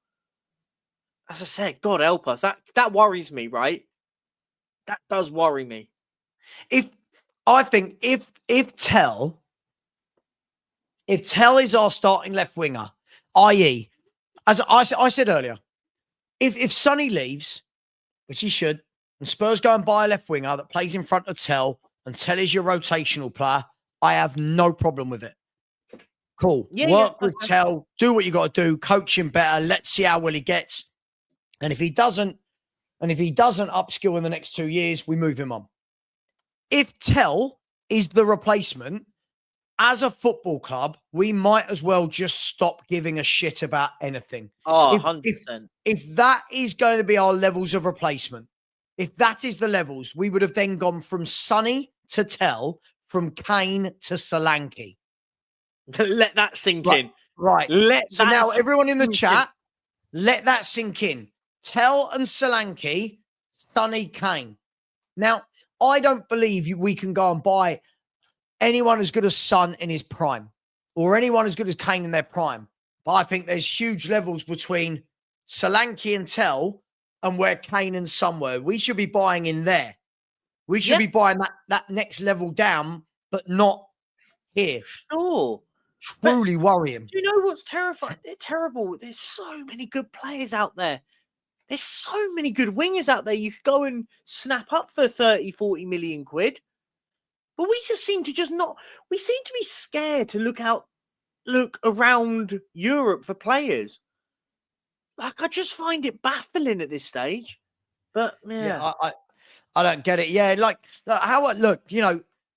A: as I said, God help us. That worries me, right? That does worry me.
B: If Tell is our starting left winger, i.e., as I said earlier, if Sonny leaves, which he should, and Spurs go and buy a left winger that plays in front of Tell, and Tell is your rotational player, I have no problem with it. Cool. Work with Tell, do what you got to do, coach him better. Let's see how well he gets. And if he doesn't upskill in the next 2 years, we move him on. If Tell is the replacement, as a football club, we might as well just stop giving a shit about anything.
A: Oh, 100%.
B: If that is going to be our levels of replacement, if that is the levels, we would have then gone from Sonny to Tell, from Kane to Solanke.
A: Let that sink
B: Right.
A: in.
B: Right.
A: Let
B: So
A: that
B: now
A: sink
B: everyone in the
A: in.
B: chat, let that sink in. Tell and Solanke, Sonny Kane. Now, I don't believe we can go and buy anyone as good as Son in his prime or anyone as good as Kane in their prime. But I think there's huge levels between Solanke and Tell and where Kane and Son were. We should be buying in there. We should be buying that next level down, but not here.
A: Sure.
B: Truly worrying.
A: Do you know what's terrifying? They're terrible. There's so many good players out there. There's so many good wingers out there. You could go and snap up for 30, 40 million quid. But we just seem to we seem to be scared to look around Europe for players. Like, I just find it baffling at this stage. But yeah.
B: I don't get it. Yeah, look,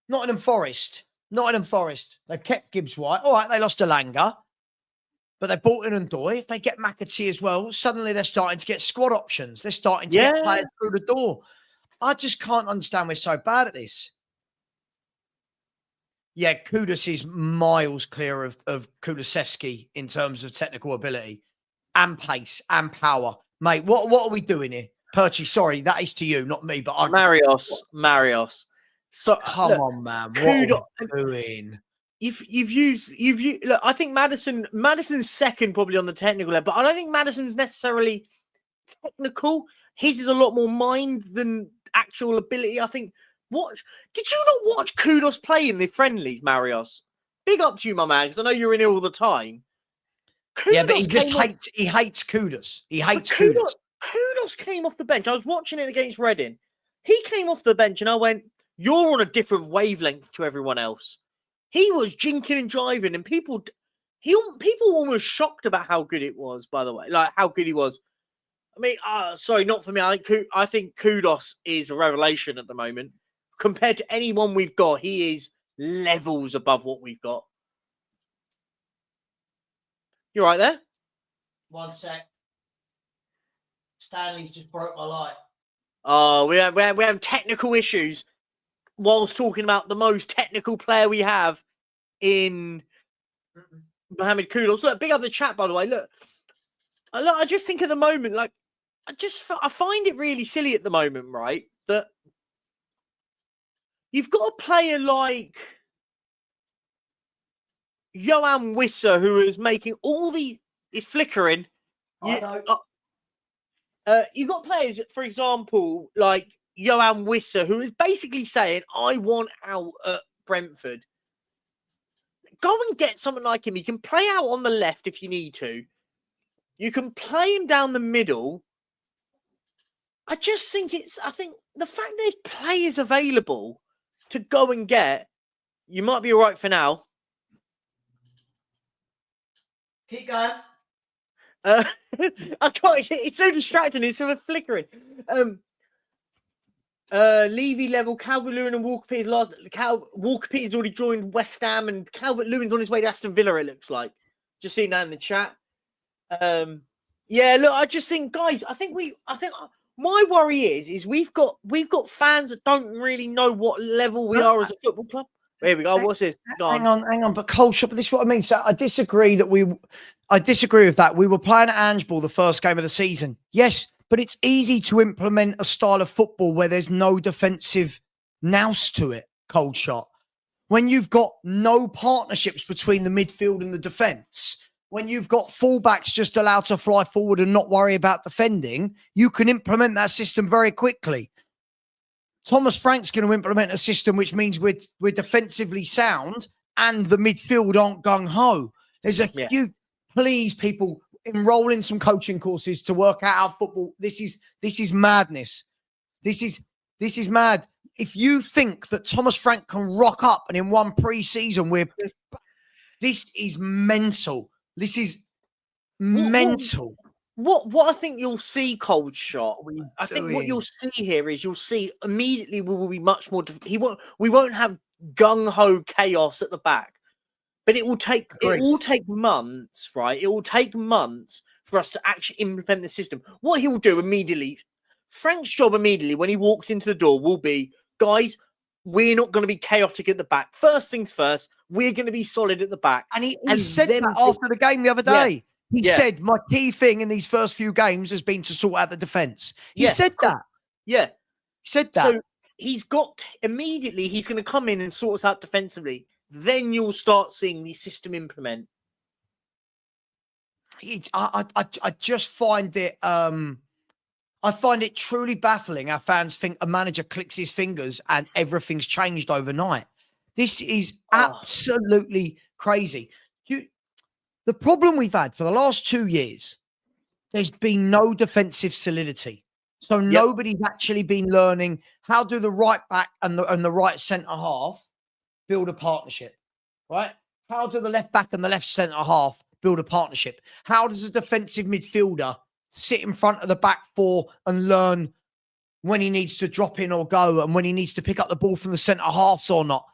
B: Nottingham Forest. They've kept Gibbs White. All right, they lost Alanga, but they bought in Ndoye. If they get McAtee as well, suddenly they're starting to get squad options. They're starting to get players through the door. I just can't understand we're so bad at this. Yeah, Kudus is miles clear of Kulusevski in terms of technical ability and pace and power. Mate, what are we doing here? Perchy, sorry, that is to you, not me. But
A: Marios. So
B: come on, man. What are we doing?
A: You've used look, I think Maddison's second probably on the technical level, but I don't think Maddison's necessarily technical. His is a lot more mind than actual ability. I think did you not watch Kudus play in the friendlies, Marios? Big up to you, my man, because I know you're in here all the time.
B: But he hates Kudus. He hates Kudus.
A: Kudus came off the bench. I was watching it against Reading. He came off the bench and I went, you're on a different wavelength to everyone else. He was jinking and driving, and people almost shocked about how good it was, by the way, like how good he was. I mean, sorry, not for me. I think Kudus is a revelation at the moment. Compared to anyone we've got, he is levels above what we've got. You right there?
B: 1 sec. Stanley's just broke my light.
A: Oh, we have technical issues whilst talking about the most technical player we have in Mohamed Kudus. Look, big up the chat, by the way. Look, I just think at the moment, like, I find it really silly at the moment, right? That you've got a player like Johan Wissa who is making is flickering. You got players, for example, like Johan Wissa, who is basically saying, I want out at Brentford. Go and get someone like him. He can play out on the left if you need to. You can play him down the middle. I think the fact there's players available to go and get, you might be all right for now.
B: Keep going.
A: I can't. It's so distracting. It's sort of flickering. Levy level. Calvert-Lewin and Walker-Peters Walker-Peters already joined West Ham, and Calvert-Lewin's on his way to Aston Villa. It looks like. Just seeing that in the chat. Yeah. Look, I just think, guys. I think my worry is we've got fans that don't really know what level we are as a football club. Here we go. What's this?
B: Hang on. But culture, but this is what I mean. So I disagree with that. We were playing at Ange Ball the first game of the season. Yes, but it's easy to implement a style of football where there's no defensive nous to it, cold shot. When you've got no partnerships between the midfield and the defence, when you've got fullbacks just allowed to fly forward and not worry about defending, you can implement that system very quickly. Thomas Frank's going to implement a system which means we're defensively sound and the midfield aren't gung-ho. There's a huge... Please, people, enroll in some coaching courses to work out our football. This is madness. This is mad. If you think that Thomas Frank can rock up and in one pre-season this is mental. This is mental.
A: What I think you'll see, cold shot. I think what you'll see here is you'll see immediately we will be much more. We won't have gung ho chaos at the back, but it will take months, right? It will take months for us to actually implement the system. What he will do immediately, Frank's job immediately when he walks into the door will be, guys, we're not going to be chaotic at the back. First things first, we're going to be solid at the back.
B: And he
A: And
B: said
A: then
B: that after the game the other day. He
A: Yeah.
B: said, my key thing in these first few games has been to sort out the defence. He said that.
A: Yeah.
B: He said that.
A: So he's going to come in and sort us out defensively. Then you'll start seeing the system implement.
B: I just find it I find it truly baffling how fans think a manager clicks his fingers and everything's changed overnight. This is absolutely crazy. The problem we've had for the last 2 years, there's been no defensive solidity. So nobody's actually been learning how do the right back and the right centre half build a partnership, right? How do the left back and the left centre half build a partnership? How does a defensive midfielder sit in front of the back four and learn when he needs to drop in or go and when he needs to pick up the ball from the centre halves or not?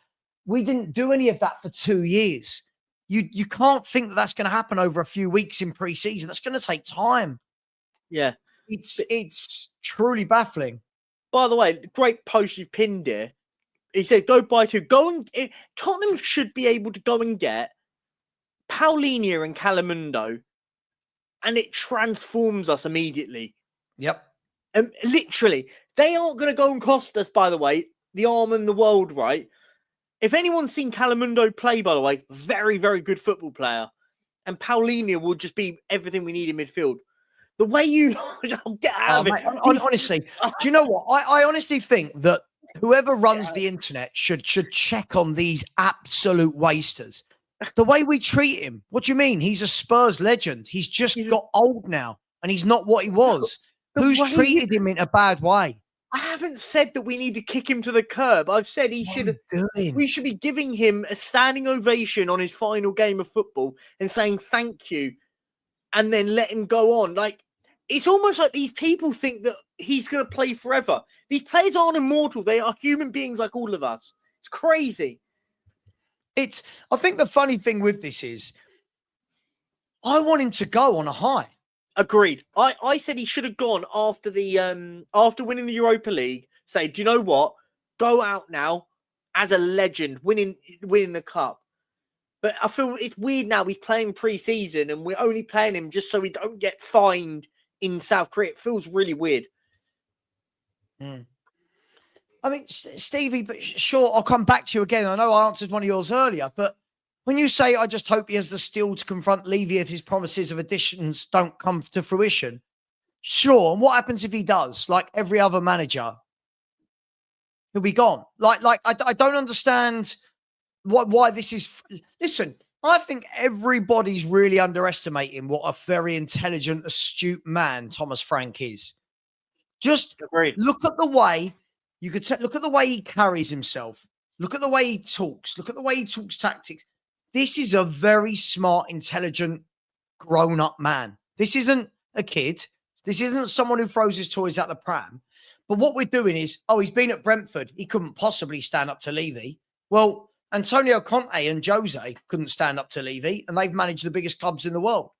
B: We didn't do any of that for 2 years. You can't think that that's going to happen over a few weeks in pre-season. That's going to take time.
A: Yeah.
B: It's truly baffling.
A: By the way, great post you've pinned here. He said, Tottenham should be able to go and get Paulinho and Calamundo, and it transforms us immediately.
B: Yep.
A: Literally, they aren't going to go and cost us, by the way, the arm and the world, right? If anyone's seen Calamundo play, by the way, very, very good football player. And Paulinho will just be everything we need in midfield. The way you get out of it.
B: Mate, honestly, do you know what? I honestly think that whoever runs the internet should check on these absolute wasters. The way we treat him. What do you mean? He's a Spurs legend. He's just got old now, and he's not what he was. Who's treated him in a bad way?
A: I haven't said that we need to kick him to the curb. I've said we should be giving him a standing ovation on his final game of football and saying thank you, and then let him go on. Like, it's almost like these people think that he's going to play forever. These players aren't immortal. They are human beings like all of us. It's crazy.
B: I think the funny thing with this is I want him to go on a high.
A: Agreed. I said he should have gone after after winning the Europa League. Say, do you know what? Go out now as a legend, winning the cup. But I feel it's weird now. He's playing pre-season, and we're only playing him just so we don't get fined in South Korea. It feels really weird.
B: I mean, Stevie, but sure, I'll come back to you again. I know I answered one of yours earlier, but when you say, I just hope he has the steel to confront Levy if his promises of additions don't come to fruition. Sure. And what happens if he does? Like every other manager, he'll be gone. I don't understand why this is. Listen, I think everybody's really underestimating what a very intelligent, astute man Thomas Frank is. Just look at the way look at the way he carries himself. Look at the way he talks. Look at the way he talks tactics. This is a very smart, intelligent, grown-up man. This isn't a kid. This isn't someone who throws his toys out the pram. But what we're doing is, he's been at Brentford. He couldn't possibly stand up to Levy. Well, Antonio Conte and Jose couldn't stand up to Levy, and they've managed the biggest clubs in the world.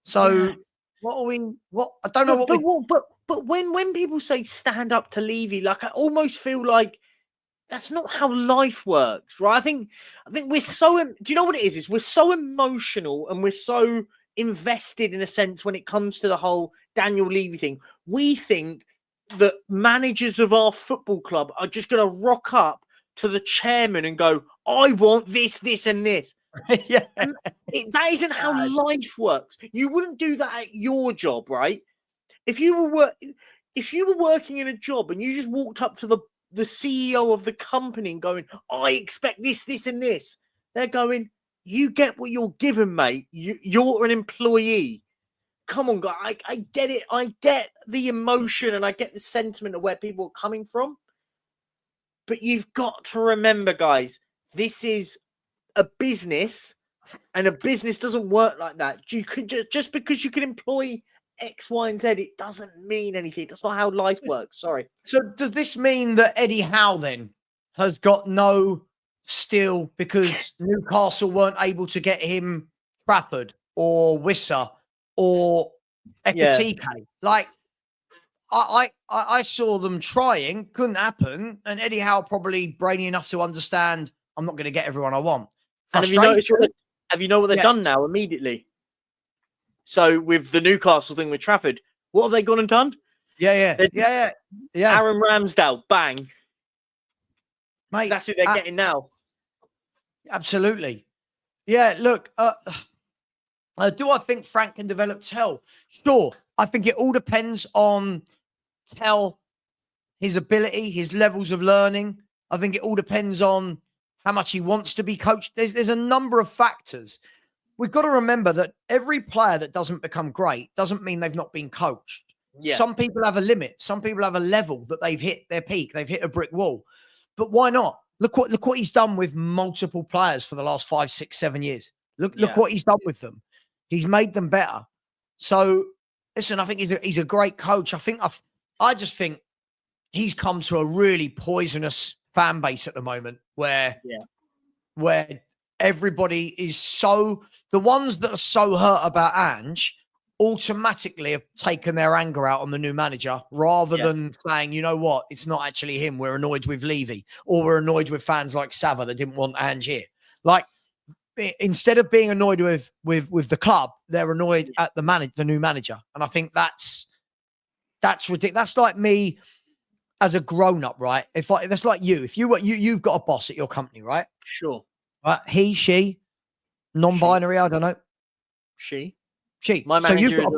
B: So I don't know
A: But when people say stand up to Levy, like I almost feel like that's not how life works, right? I think we're so. Do you know what it is? We're so emotional and we're so invested in a sense when it comes to the whole Daniel Levy thing. We think that managers of our football club are just going to rock up to the chairman and go, "I want this, this, and this."
B: Yeah,
A: that isn't how life works. You wouldn't do that at your job, right? If you were working in a job and you just walked up to the CEO of the company and going, "I expect this, this, and this," they're going, "You get what you're given, mate. You're an employee. Come on, guy. I get it. I get the emotion and I get the sentiment of where people are coming from. But you've got to remember, guys, this is a business, and a business doesn't work like that. You could just because you can employ X, Y, and Z, it doesn't mean anything. That's not how life works. Sorry.
B: So does this mean that Eddie Howe then has got no steel because Newcastle weren't able to get him Trafford or Wissa or Ekatike? Like, I saw them trying, couldn't happen, and Eddie Howe probably brainy enough to understand I'm not going to get everyone I want.
A: And have you noticed what they've done now immediately? So with the Newcastle thing with Trafford, what have they gone and done?
B: Yeah.
A: Aaron Ramsdale, bang.
B: Mate,
A: that's who they're getting now.
B: Absolutely. Yeah, look, do I think Frank can develop Tell? Sure. I think it all depends on Tell, his ability, his levels of learning. I think it all depends on how much he wants to be coached. There's a number of factors. We've got to remember that every player that doesn't become great doesn't mean they've not been coached. Yeah. Some people have a limit. Some people have a level that they've hit their peak. They've hit a brick wall. But why not? Look what he's done with multiple players for the last 5, 6, 7 years. Look what he's done with them. He's made them better. So listen, I think he's a great coach. I just think he's come to a really poisonous fan base at the moment where everybody is the ones that are so hurt about Ange automatically have taken their anger out on the new manager rather than saying, you know what, it's not actually him. We're annoyed with Levy, or we're annoyed with fans like Savva that didn't want Ange here. Like, instead of being annoyed with the club, they're annoyed at the new manager. And I think that's ridiculous. That's like me as a grown-up, right? That's like you. If you've got a boss at your company, right?
A: Sure.
B: Right? He, she, non-binary, I don't know.
A: She.
B: My
A: manager is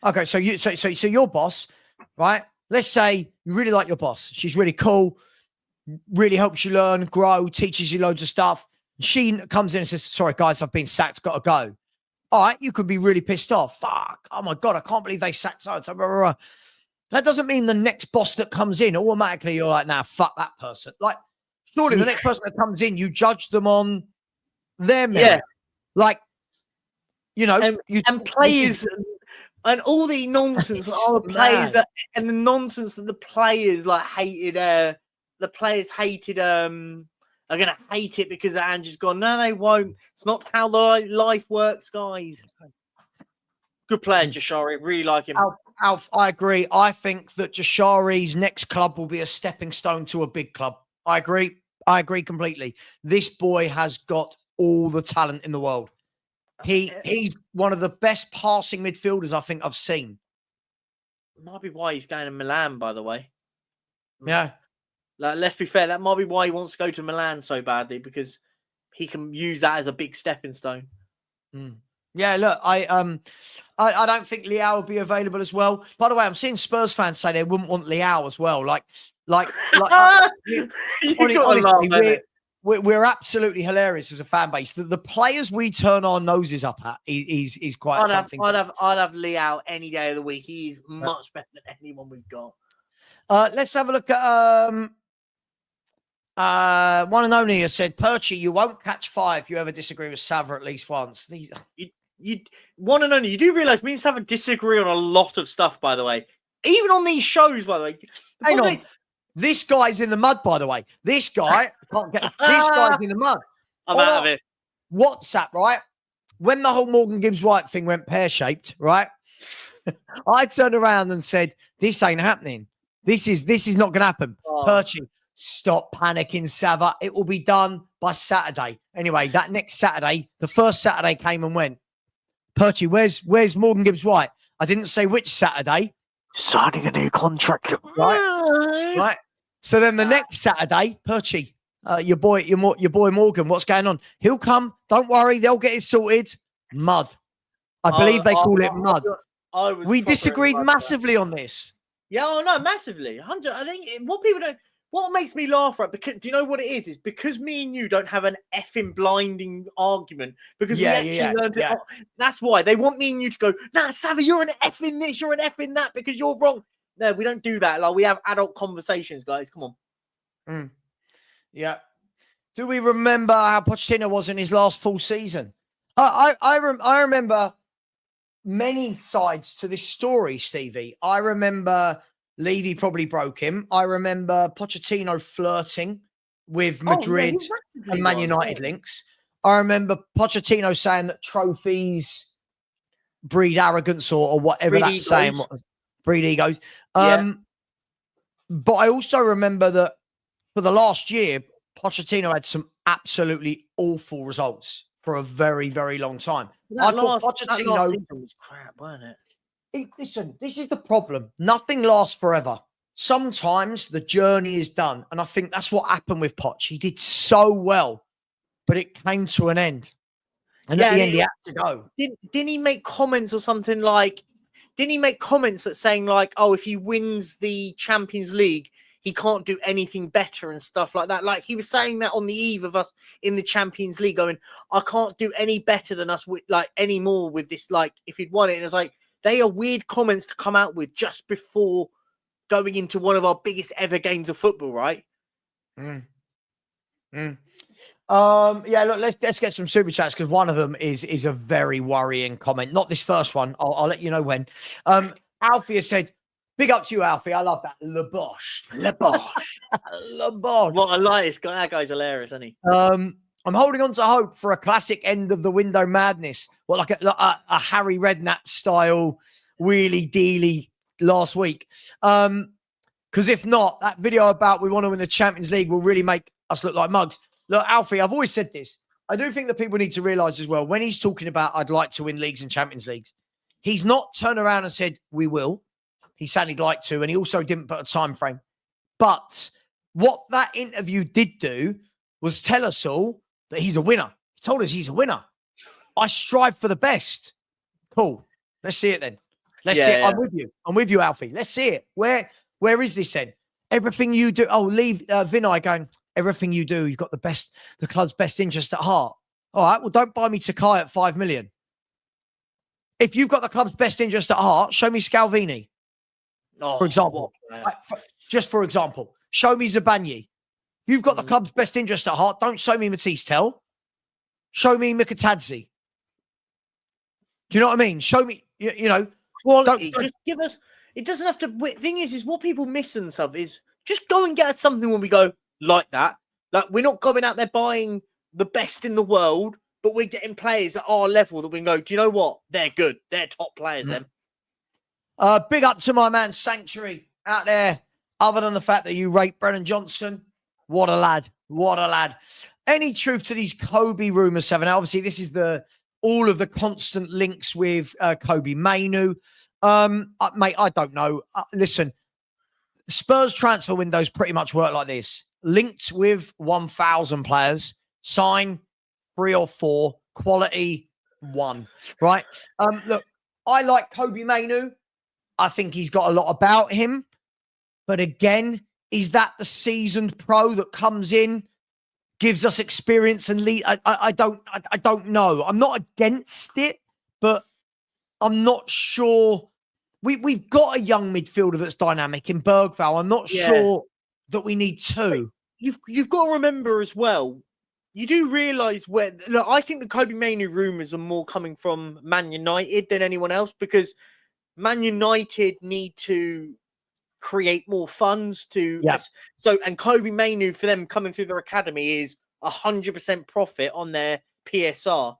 B: okay, so your boss, right? Let's say you really like your boss. She's really cool, really helps you learn, grow, teaches you loads of stuff. She comes in and says, sorry, guys, I've been sacked, got to go. All right, you could be really pissed off. Fuck, oh my God, I can't believe they sacked so. That doesn't mean the next boss that comes in, automatically you're like, nah, fuck that person. Like, surely the next person that comes in, you judge them on their merit. Yeah. Like, you know,
A: and players and all the nonsense, all the players and the nonsense that the players like hated. The players hated. Are gonna hate it because Ange's gone. No, they won't. It's not how life works, guys. Good player, Jashari. Really like him.
B: Alf, I agree. I think that Jashari's next club will be a stepping stone to a big club. I agree. I agree completely. This boy has got all the talent in the world. He's one of the best passing midfielders I think I've seen.
A: Might be why he's going to Milan, by the way.
B: Yeah.
A: Like, let's be fair, that might be why he wants to go to Milan so badly, because he can use that as a big stepping stone.
B: Yeah, look, I don't think Leao will be available as well. By the way, I'm seeing Spurs fans say they wouldn't want Leao as well. Honestly, we're absolutely hilarious as a fan base. The players we turn our noses up at is quite something.
A: I'd have Leao any day of the week. He's much better than anyone we've got.
B: Let's have a look at one and only has said, Perchy, you won't catch 5 if you ever disagree with Savva at least once.
A: You one and only. You do realise me and Savva disagree on a lot of stuff, by the way. Even on these shows, by the way.
B: Hang on. This guy's in the mud, by the way. This guy can't get. This guy's in the mud.
A: I'm out of it.
B: WhatsApp, right? When the whole Morgan Gibbs White thing went pear-shaped, right? I turned around and said, "This ain't happening. This is not going to happen." Perchy, stop panicking, Savva. It will be done by Saturday. Anyway, that next Saturday, the first Saturday came and went. Perchy, where's Morgan Gibbs White? I didn't say which Saturday.
A: Signing a new contract,
B: right. So then the next Saturday, Perchy, your boy Morgan, what's going on? He'll come. Don't worry, they'll get it sorted. Mud. I believe they call it mud. We disagreed massively on this.
A: Yeah, no, massively. 100. I think what people don't. What makes me laugh, right? Because do you know what it is? Is because me and you don't have an effing blinding argument. Because we actually learned it. That's why they want me and you to go, nah, Savva, you're an effing this, you're an effing that, because you're wrong. No, we don't do that. Like, we have adult conversations, guys. Come on.
B: Yeah. Do we remember how Pochettino was in his last full season? I remember many sides to this story, Stevie. I remember Levy probably broke him. I remember Pochettino flirting with Madrid and Man United links. I remember Pochettino saying that trophies breed arrogance or whatever that's saying. breed egos.
A: Yeah.
B: But I also remember that for the last year, Pochettino had some absolutely awful results for a very, very long time. I thought
A: That last
B: Pochettino.
A: season was crap, wasn't it?
B: Listen, this is the problem. Nothing lasts forever. Sometimes the journey is done. And I think that's what happened with Poch. He did so well, but it came to an end. And at the end, he had to go.
A: Didn't he make comments or something like, didn't he make comments that saying like, oh, if he wins the Champions League, he can't do anything better and stuff like that. Like he was saying that on the eve of us in the Champions League going, I can't do any better than us with like anymore with this. Like if he'd won it, and it was like, they are weird comments to come out with just before going into one of our biggest ever games of football, right?
B: Yeah, look, let's get some super chats because one of them is a very worrying comment. Not this first one. I'll let you know when. Alfie has said, big up to you, Alfie. I love that. Lebosh.
A: What a lie. That guy's hilarious, isn't he?
B: I'm holding on to hope for a classic end of the window madness. Well, like a Harry Redknapp style wheelie dealy last week. Because if not, that video about we want to win the Champions League will really make us look like mugs. Look, Alfie, I've always said this. I do think that people need to realise as well, when he's talking about I'd like to win leagues and Champions Leagues, he's not turned around and said, we will. He said he'd like to, and he also didn't put a time frame. But what that interview did do was tell us all that he's a winner. He told us he's a winner. I strive for the best. Cool. Let's see it then. Let's see it. Yeah. I'm with you, Alfie. Let's see it. Where is this then? Everything you do. Oh, leave Vinay going, everything you do, you've got the club's best interest at heart. All right, well, don't buy me Takai at 5 million. If you've got the club's best interest at heart, show me Scalvini. For example. Just for example. Show me Zabanyi. If you've got the club's best interest at heart, don't show me Matisse Tell. Show me Mikatadze. Do you know what I mean? Show me, you know.
A: Quality. Just give us, it doesn't have to, thing is what people miss and stuff is just go and get us something when we go like that. Like we're not going out there buying the best in the world, but we're getting players at our level that we can go, do you know what? They're good. They're top players then.
B: Big up to my man Sanctuary out there. Other than the fact that you rate Brennan Johnson, what a lad. What a lad. Any truth to these Kobe rumors, Seven? Obviously, this is all of the constant links with Kobe Mainu. Mate, I don't know. Listen, Spurs transfer windows pretty much work like this. Linked with 1,000 players, sign 3 or 4, quality 1, right? Look, I like Kobe Mainu. I think he's got a lot about him. But again, is that the seasoned pro that comes in, gives us experience and lead? I don't know. I'm not against it, but I'm not sure. We've got a young midfielder that's dynamic in Bergvall. I'm not sure that we need two.
A: You've got to remember as well, you do realise look, I think the Kobe Mainu rumours are more coming from Man United than anyone else because Man United need to create more funds to and Kobe Mainu for them coming through their academy is 100% profit on their PSR.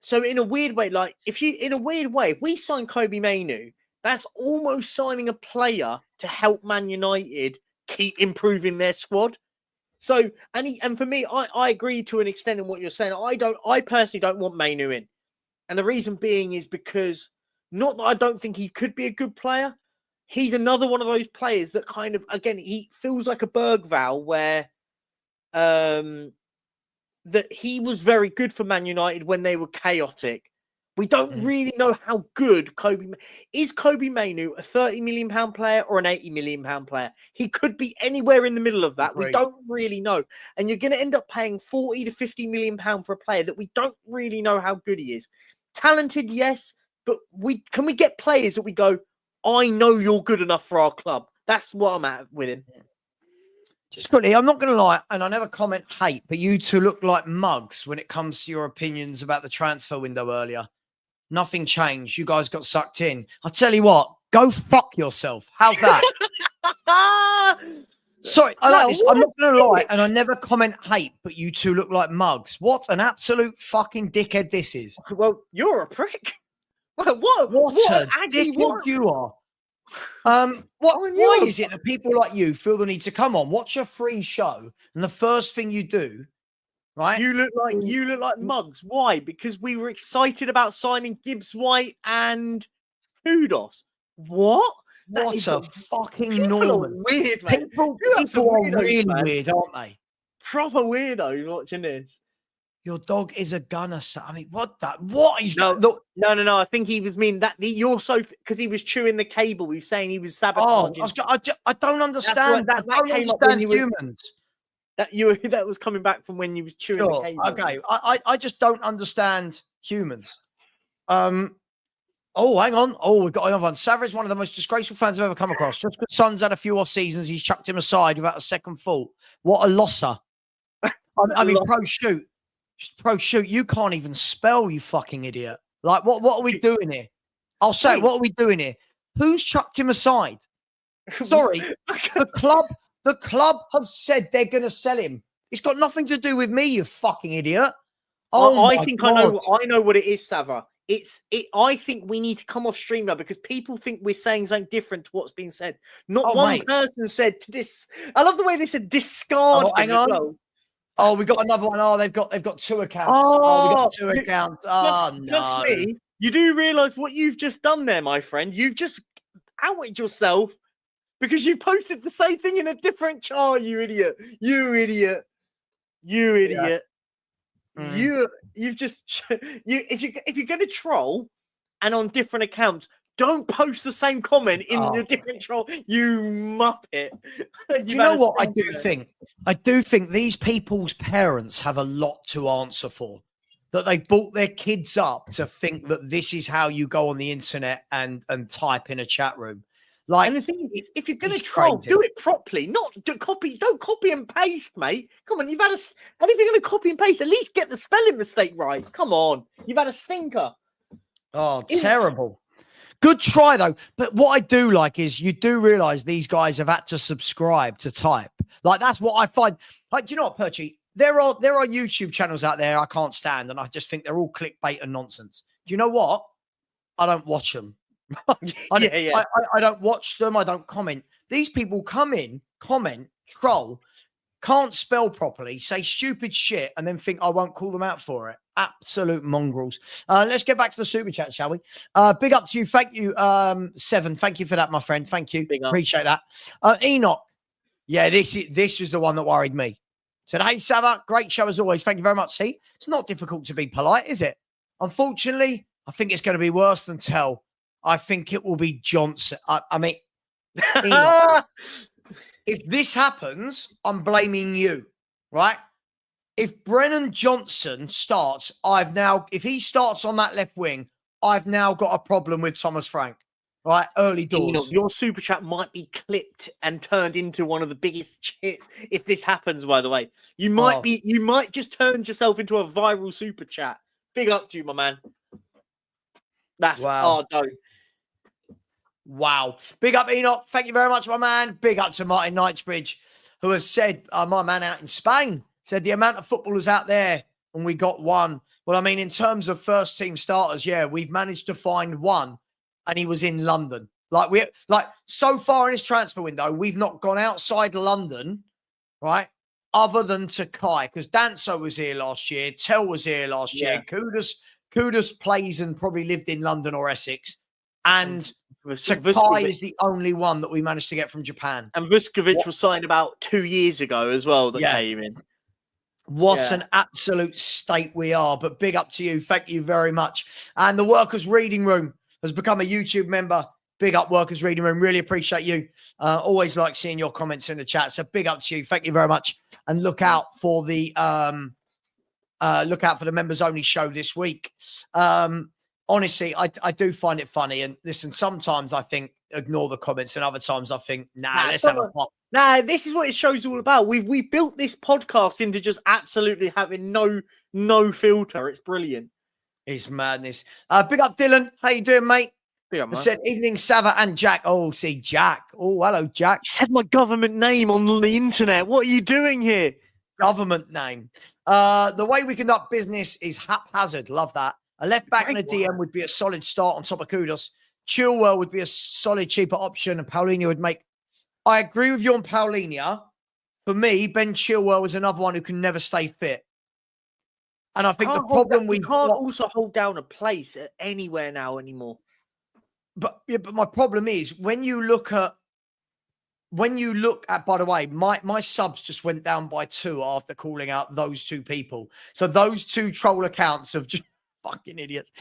A: So in a weird way, if we sign Kobe Mainu, that's almost signing a player to help Man United keep improving their squad. So and for me, I agree to an extent in what you're saying. I personally don't want Mainu in, and the reason being is because not that I don't think he could be a good player. He's another one of those players that kind of, again, he feels like a Bergvall where that he was very good for Man United when they were chaotic. We don't really know how good is Kobe Mainu a £30 million player or an £80 million player? He could be anywhere in the middle of that. We don't really know. And you're going to end up paying £40 to £50 million for a player that we don't really know how good he is. Talented, yes, but can we get players that we go, I know you're good enough for our club. That's what I'm at with him.
B: Just quickly, I'm not going to lie, and I never comment hate, but you two look like mugs when it comes to your opinions about the transfer window earlier. Nothing changed. You guys got sucked in. I'll tell you what, go fuck yourself. How's that? Sorry, I like this. I'm not going to lie, and I never comment hate, but you two look like mugs. What an absolute fucking dickhead this is.
A: Well, you're a prick. What
B: a dickhead you are. Why is it that people like you feel the need to come on, watch a free show, and the first thing you do, right?
A: You look like mugs. Why? Because we were excited about signing Gibbs White and Kudos. What?
B: What a fucking
A: people
B: Norman.
A: Are weird, man.
B: People are really weird, aren't they?
A: Proper weirdos watching this.
B: Your dog is a gunner. I mean, what? He's
A: no. I think he was mean that you're so because he was chewing the cable. He was saying he was sabotaging.
B: I don't understand. I don't understand humans.
A: That was coming back from when you was chewing the cable.
B: Okay, I just don't understand humans. Oh, hang on. Oh, we've got another one. Savva is one of the most disgraceful fans I've ever come across. Just because Son's had a few off seasons, he's chucked him aside without a second thought. What a losser. I mean, pro shoot. You can't even spell, you fucking idiot. Like, what are we doing here? I'll say, what are we doing here? Who's chucked him aside? Sorry, the club have said they're going to sell him. It's got nothing to do with me, you fucking idiot. Oh,
A: I think God. I know what it is, Savva. I think we need to come off stream now because people think we're saying something different to what's being said. Not one person said this. I love the way they said discard.
B: Hang on.
A: Well.
B: Oh, we got another one. Oh, they've got 2 accounts. We got 2 accounts.
A: That's me. You do realise what you've just done there, my friend. You've just outed yourself because you posted the same thing in a different chart. You idiot. Yeah. You've just if you're going to troll and on different accounts, don't post the same comment in the different troll. You muppet.
B: Do you know what I do think? I do think these people's parents have a lot to answer for. That they've brought their kids up to think that this is how you go on the internet and type in a chat room. Like,
A: and the thing is, if you're going to troll, do it properly. Don't copy and paste, mate. Come on, and if you're going to copy and paste, at least get the spelling mistake right. Come on, you've had a stinker.
B: Oh, terrible. Good try though. But what I do like is you do realize these guys have had to subscribe to type. Like that's what I find. Like, do you know what, Perchy? There are YouTube channels out there I can't stand, and I just think they're all clickbait and nonsense. Do you know what? I don't watch them. I don't watch them. I don't comment. These people come in, comment, troll, can't spell properly, say stupid shit, and then think I won't call them out for it. Absolute mongrels. Let's get back to the super chat, shall we? Big up to you. Thank you, Seven. Thank you for that, my friend. Thank you. Appreciate that. Enoch. Yeah, this is the one that worried me. Said, hey, Savva, great show as always. Thank you very much. See, it's not difficult to be polite, is it? Unfortunately, I think it's going to be worse than Tell. I think it will be Johnson. I mean, if this happens, I'm blaming you, right? If Brennan Johnson starts, if he starts on that left wing, I've now got a problem with Thomas Frank, right? Early doors.
A: Your super chat might be clipped and turned into one of the biggest shits if this happens, by the way. You might just turn yourself into a viral super chat. Big up to you, my man. That's
B: Wow. Big up, Enoch. Thank you very much, my man. Big up to Martin Knightsbridge, who has said, my man out in Spain, said the amount of footballers out there, and we got one. Well, I mean, in terms of first team starters, yeah, we've managed to find one, and he was in London. So far in his transfer window, we've not gone outside London, right? Other than to Kai, because Danso was here last year, Tell was here last year, Kudos plays and probably lived in London or Essex. And Sakai is the only one that we managed to get from Japan.
A: And Vuskovic was signed about 2 years ago as well that came in.
B: What an absolute state we are. But big up to you. Thank you very much. And the Workers' Reading Room has become a YouTube member. Big up, Workers' Reading Room. Really appreciate you. Always like seeing your comments in the chat. So big up to you. Thank you very much. And look out for the members only show this week. Honestly, I do find it funny. And listen, sometimes I think ignore the comments, and other times I think, let's have a pop.
A: This is what it show's all about. We built this podcast into just absolutely having no filter. It's brilliant.
B: It's madness. Big up, Dylan. How you doing, mate?
A: Big up, man.
B: I said evening, Savva and Jack. Oh, see, Jack. Oh, hello, Jack.
A: You said my government name on the internet. What are you doing here?
B: Government name. The way we conduct business is haphazard. Love that. A left back and a DM would be a solid start on top of Kudos. Chilwell would be a solid, cheaper option, and Paulinho would make. I agree with you on Paulinho. For me, Ben Chilwell is another one who can never stay fit. And I think the problem we
A: can't also hold down a place anywhere now anymore.
B: But my problem is when you look at, by the way, my subs just went down by 2 after calling out those 2 people. So those 2 troll accounts of just fucking idiots.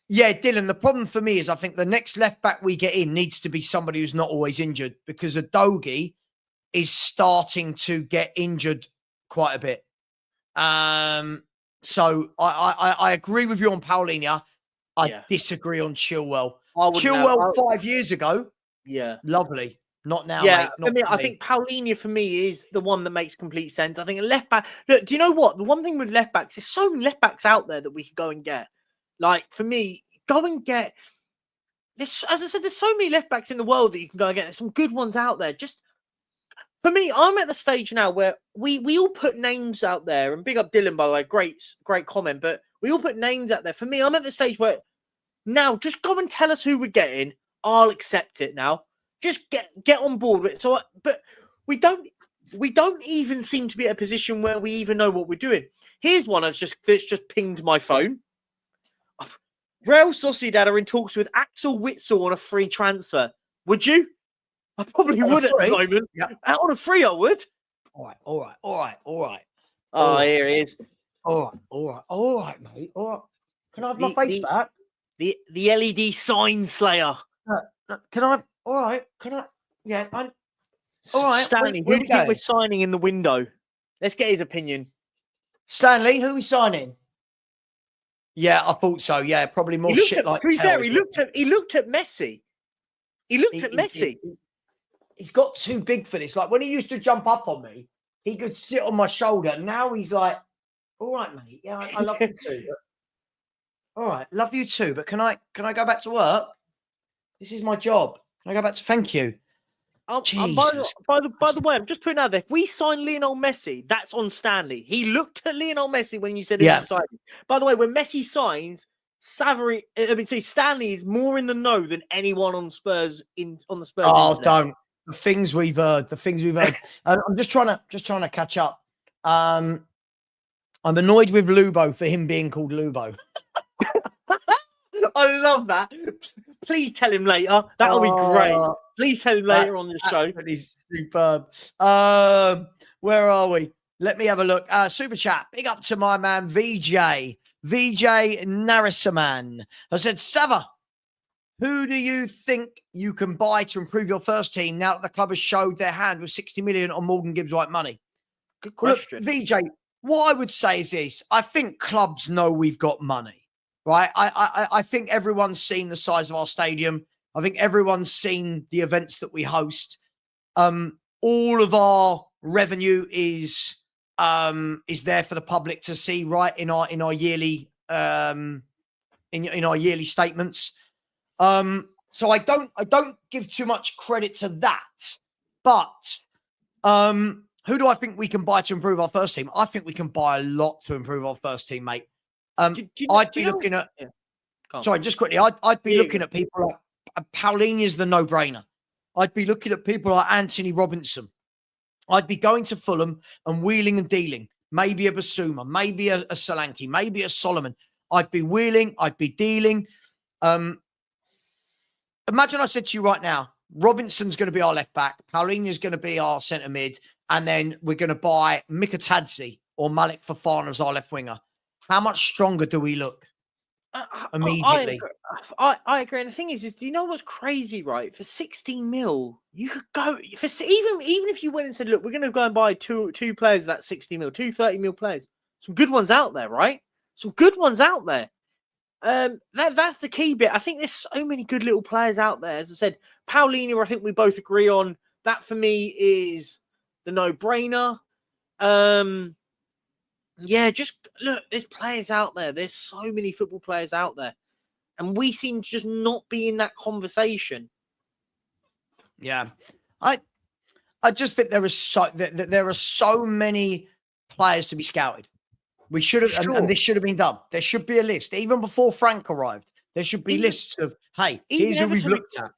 B: Yeah, Dylan, the problem for me is I think the next left back we get in needs to be somebody who's not always injured, because Udogie is starting to get injured quite a bit. So I agree with you on Paulinho. I disagree on Chilwell. Chilwell 5 years ago.
A: Yeah.
B: Lovely. Not now,
A: yeah,
B: mate. Not
A: for me, I think Paulinho for me is the one that makes complete sense. I think a left back. Look, do you know what? The one thing with left backs, there's so many left backs out there that we could go and get. Like for me, go and get this. As I said, there's so many left backs in the world that you can go and get. There's some good ones out there. Just for me, I'm at the stage now where we all put names out there. And big up Dylan, by the way, great comment. But we all put names out there. For me, I'm at the stage where now just go and tell us who we're getting. I'll accept it now. Just get on board with it. So, but we don't even seem to be at a position where we even know what we're doing. Here's one that's just pinged my phone. Real Sociedad are in talks with Axel Witsel on a free transfer. Would you? I probably would at the moment. Yeah. On a free, I would.
B: All right.
A: Oh, here he is.
B: All right, mate. All right. Can I have my face back?
A: The LED sign slayer.
B: Can I? All right. Can I? Yeah. All right.
A: Stanley, who do you think we're signing in the window? Let's get his opinion.
B: Stanley, who are we signing? Yeah, I thought so. Yeah, probably more shit like.
A: To be fair, he looked at Messi. He looked at Messi.
B: He's got too big for this. Like when he used to jump up on me, he could sit on my shoulder. Now he's like, all right, mate. Yeah, I love you too. But... all right, love you too. But can I go back to work? This is my job. Can I go back to thank you?
A: By the way, I'm just putting out there. If we sign Lionel Messi, that's on Stanley. He looked at Lionel Messi when you said he was signing. By the way, when Messi signs, Stanley is more in the know than anyone on Spurs on the Spurs.
B: Oh, don't. The things we've heard. I'm just trying to catch up. I'm annoyed with Lubo for him being called Lubo.
A: I love that. Please tell him later. That'll be great. Please tell him later on the show.
B: He's superb. Where are we? Let me have a look. Super chat. Big up to my man VJ Narasaman. I said, Savva, who do you think you can buy to improve your first team now that the club has showed their hand with 60 million on Morgan Gibbs White money?
A: Good question.
B: Look, VJ, what I would say is this. I think clubs know we've got money. Right, I think everyone's seen the size of our stadium. I think everyone's seen the events that we host. All of our revenue is there for the public to see, right? In our yearly in our yearly statements. So I don't give too much credit to that. But who do I think we can buy to improve our first team? I think we can buy a lot to improve our first team, mate. I'd be looking at. Sorry, just quickly. I'd be looking at people like Paulinho is the no-brainer. I'd be looking at people like Anthony Robinson. I'd be going to Fulham and wheeling and dealing. Maybe a Basuma, maybe a Solanke, maybe a Solomon. I'd be wheeling. I'd be dealing. Imagine I said to you right now, Robinson's going to be our left back. Paulinho is going to be our centre mid, and then we're going to buy Mikatadze or Malik Fofana as our left winger. How much stronger do we look immediately?
A: I agree. And the thing is, do you know what's crazy, right? For 16 mil, you could go for even if you went and said, look, we're going to go and buy two players that 60 mil, 30 mil players. Some good ones out there, right? Some good ones out there. That's the key bit. I think there's so many good little players out there. As I said, Paulinho, I think we both agree on that. For me, is the no-brainer. Yeah, just look, there's players out there. There's so many football players out there. And we seem to just not be in that conversation.
B: Yeah. I just think there are so many players to be scouted. We should have, and this should have been done. There should be a list. Even before Frank arrived, There should be lists of, hey,
A: even
B: here's who we've looked at.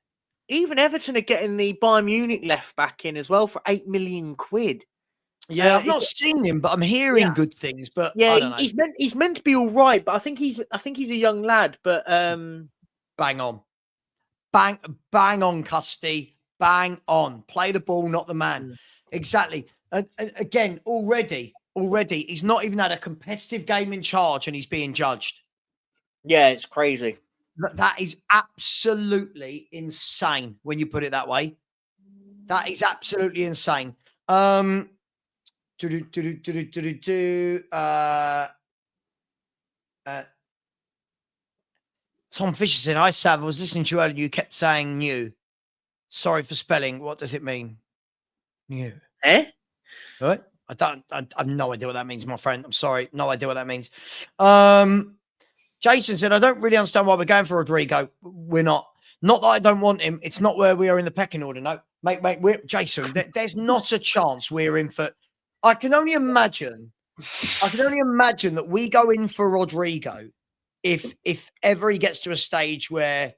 A: Even Everton are getting the Bayern Munich left back in as well for £8 million.
B: Yeah, I've not seen him, but I'm hearing good things. But
A: yeah,
B: I don't know.
A: He's meant to be all right, but I think he's a young lad. But
B: bang on, bang on, Custy, bang on. Play the ball, not the man. Exactly. Again, already, he's not even had a competitive game in charge, and he's being judged.
A: Yeah, it's crazy.
B: That is absolutely insane when you put it that way. That is absolutely insane. Tom Fisher said, "Hi Sav, I was listening to you earlier. You kept saying new. Sorry for spelling. What does it mean? New? Right? I've no idea what that means, my friend. I'm sorry, no idea what that means." Jason said, "I don't really understand why we're going for Rodrigo. We're not. Not that I don't want him. It's not where we are in the pecking order. No, mate, Jason, there's not a chance we're in for. I can only imagine that we go in for Rodrigo if ever he gets to a stage where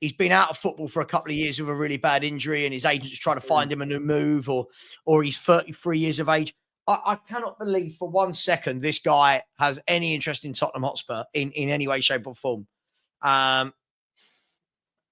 B: he's been out of football for a couple of years with a really bad injury and his agent's trying to find him a new move, or he's 33 years of age. I cannot believe for 1 second this guy has any interest in Tottenham Hotspur in any way, shape, or form.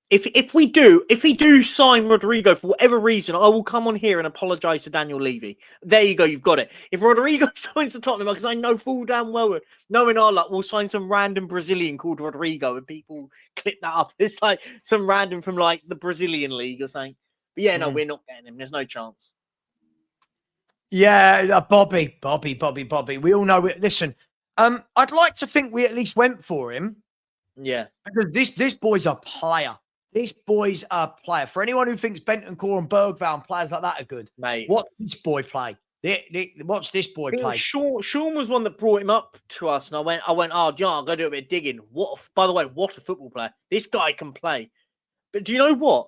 A: If we do sign Rodrigo for whatever reason, I will come on here and apologise to Daniel Levy. There you go, you've got it. If Rodrigo signs to Tottenham, because I know full damn well, knowing our luck, we'll sign some random Brazilian called Rodrigo, and people clip that up. It's like some random from like the Brazilian league or something. But yeah, no, we're not getting him. There's no chance.
B: Yeah, Bobby. We all know it. Listen, I'd like to think we at least went for him.
A: Yeah,
B: because this boy's a player. This boy's a player. For anyone who thinks Bentancur and Bergvall and players like that are good,
A: mate,
B: watch this boy play. Watch this boy play.
A: Sean was one that brought him up to us, and I went, oh, yeah, I'll go do a bit of digging. By the way, what a football player! This guy can play. But do you know what?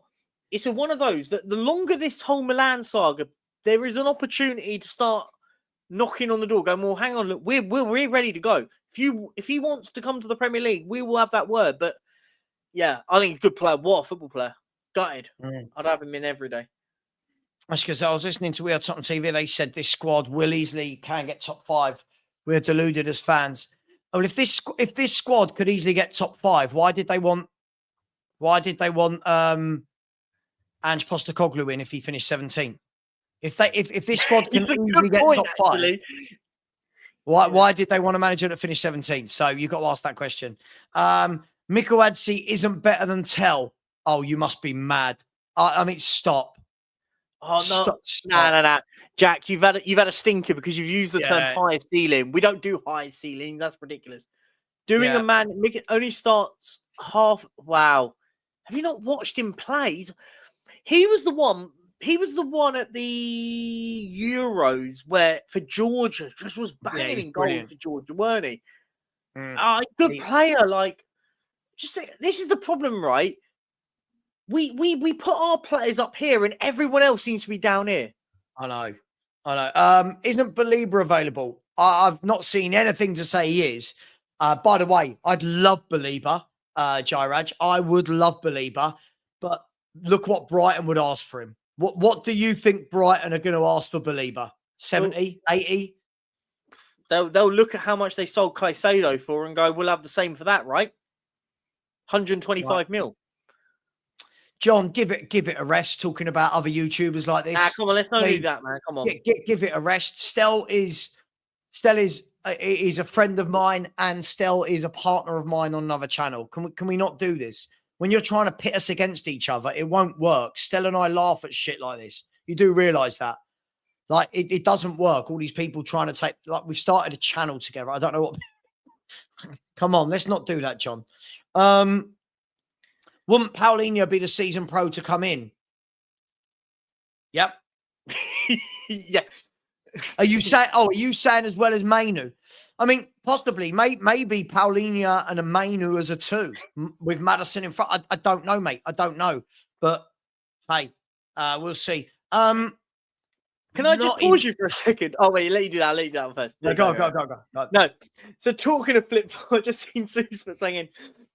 A: It's one of those that the longer this whole Milan saga, there is an opportunity to start knocking on the door, going, well, hang on, look, we're ready to go. If he wants to come to the Premier League, we will have that word. But yeah, I think good player. What a football player. Gutted. I'd have him in every day.
B: That's because I was listening to We Are Tottenham TV. They said this squad will easily can get top 5. We're deluded as fans. Well, if this squad could easily get top 5, why did they want Ange Postecoglou in if he finished 17th? If this squad can easily get top 5, actually. Why did they want a manager that finished 17th? So you've got to ask that question. Mikuadze isn't better than Tell. Oh, you must be mad. I mean, stop.
A: Oh no, no, Jack, you've had a stinker because you've used the term high ceiling. We don't do high ceilings. That's ridiculous. Doing a man only starts half. Wow, have you not watched him play? He was the one at the Euros where for Georgia just was banging in goal for Georgia, weren't he? Good player. Like, this is the problem, right? We put our players up here and everyone else seems to be down here.
B: I know. Isn't Belieber available? I've not seen anything to say he is. By the way, I'd love Belieber, Jairaj. I would love Belieber, but look what Brighton would ask for him. What do you think Brighton are going to ask for Belieber? 70, 80?
A: They'll look at how much they sold Caicedo for and go, we'll have the same for that, right? 125 mil. John,
B: give it a rest. Talking about other YouTubers like this.
A: Come on, let's not do that, man. Come on,
B: give it a rest. Stell is a friend of mine, and Stell is a partner of mine on another channel. Can we not do this? When you're trying to pit us against each other, it won't work. Stell and I laugh at shit like this. You do realize that, like it doesn't work. All these people trying to take, like, we've started a channel together. I don't know what. Come on, let's not do that, John. Wouldn't Paulinho be the season pro to come in? Yep.
A: Yeah.
B: Are you saying as well as Mainu? I mean, possibly, maybe Paulinho and a Mainu as a 2 with Maddison in front. I don't know, mate. I don't know. But hey, we'll see.
A: Can I just pause you for a second? Oh, wait, let you do that first.
B: Go.
A: No. So talking of flip, I just seen Susan saying,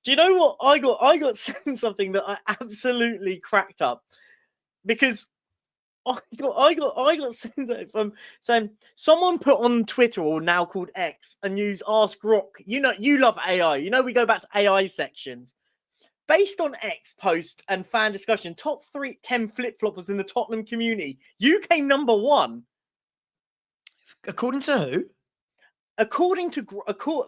A: Do you know what I got? I got sent something that I absolutely cracked up because I got sent it from saying someone put on Twitter, or now called X, and use Ask Rock. You know, you love AI. You know, we go back to AI sections. Based on X post and fan discussion, top 10 flip-floppers in the Tottenham community. You came number 1.
B: According to who?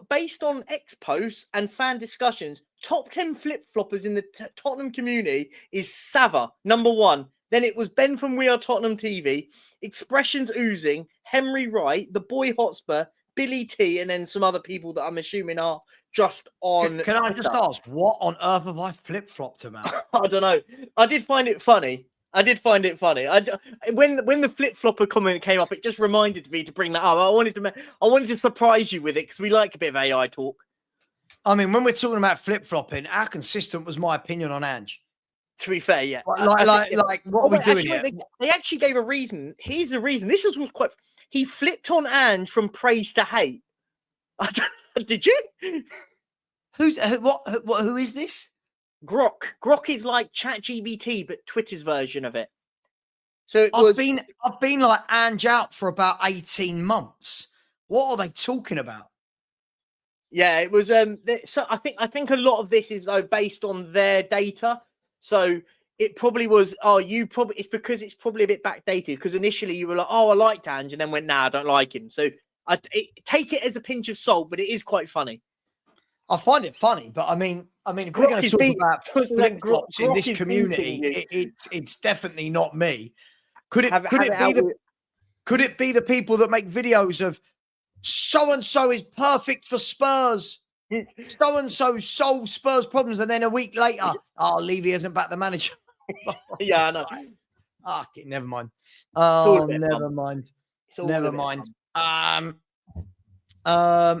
A: Based on X posts and fan discussions, top 10 flip-floppers in the Tottenham community is Savva, number 1. Then it was Ben from We Are Tottenham TV, Expressions Oozing, Henry Wright, The Boy Hotspur, Billy T, and then some other people that I'm assuming are just on
B: Can I
A: Twitter.
B: just ask, what on earth have I flip-flopped about?
A: I don't know. I did find it funny. When the flip-flopper comment came up, it just reminded me to bring that up. I wanted to surprise you with it because we like a bit of AI talk.
B: I mean, when we're talking about flip-flopping, how consistent was my opinion on Ange?
A: To be fair, yeah.
B: Like what are we doing here?
A: They actually gave a reason. Here's the reason. This was quite. He flipped on Ange from praise to hate. Did you?
B: Who is this?
A: Grok. Grok is like ChatGPT, but Twitter's version of it. So
B: I've been like Ange out for about 18 months. What are they talking about?
A: Yeah, it was. So I think a lot of this is though based on their data. So it probably was. It's because it's probably a bit backdated. Because initially you were like, oh, I liked Ange, and then went, nah, I don't like him. So take it as a pinch of salt, but it is quite funny.
B: I find it funny, but I mean, if we're going to talk about flip-flops in this community, it's definitely not me. Could it be the people that make videos of so-and-so is perfect for Spurs? So-and-so solves Spurs problems, and then a week later, Levy hasn't backed the manager.
A: Yeah, I know.
B: Never mind.
A: Never
B: mind.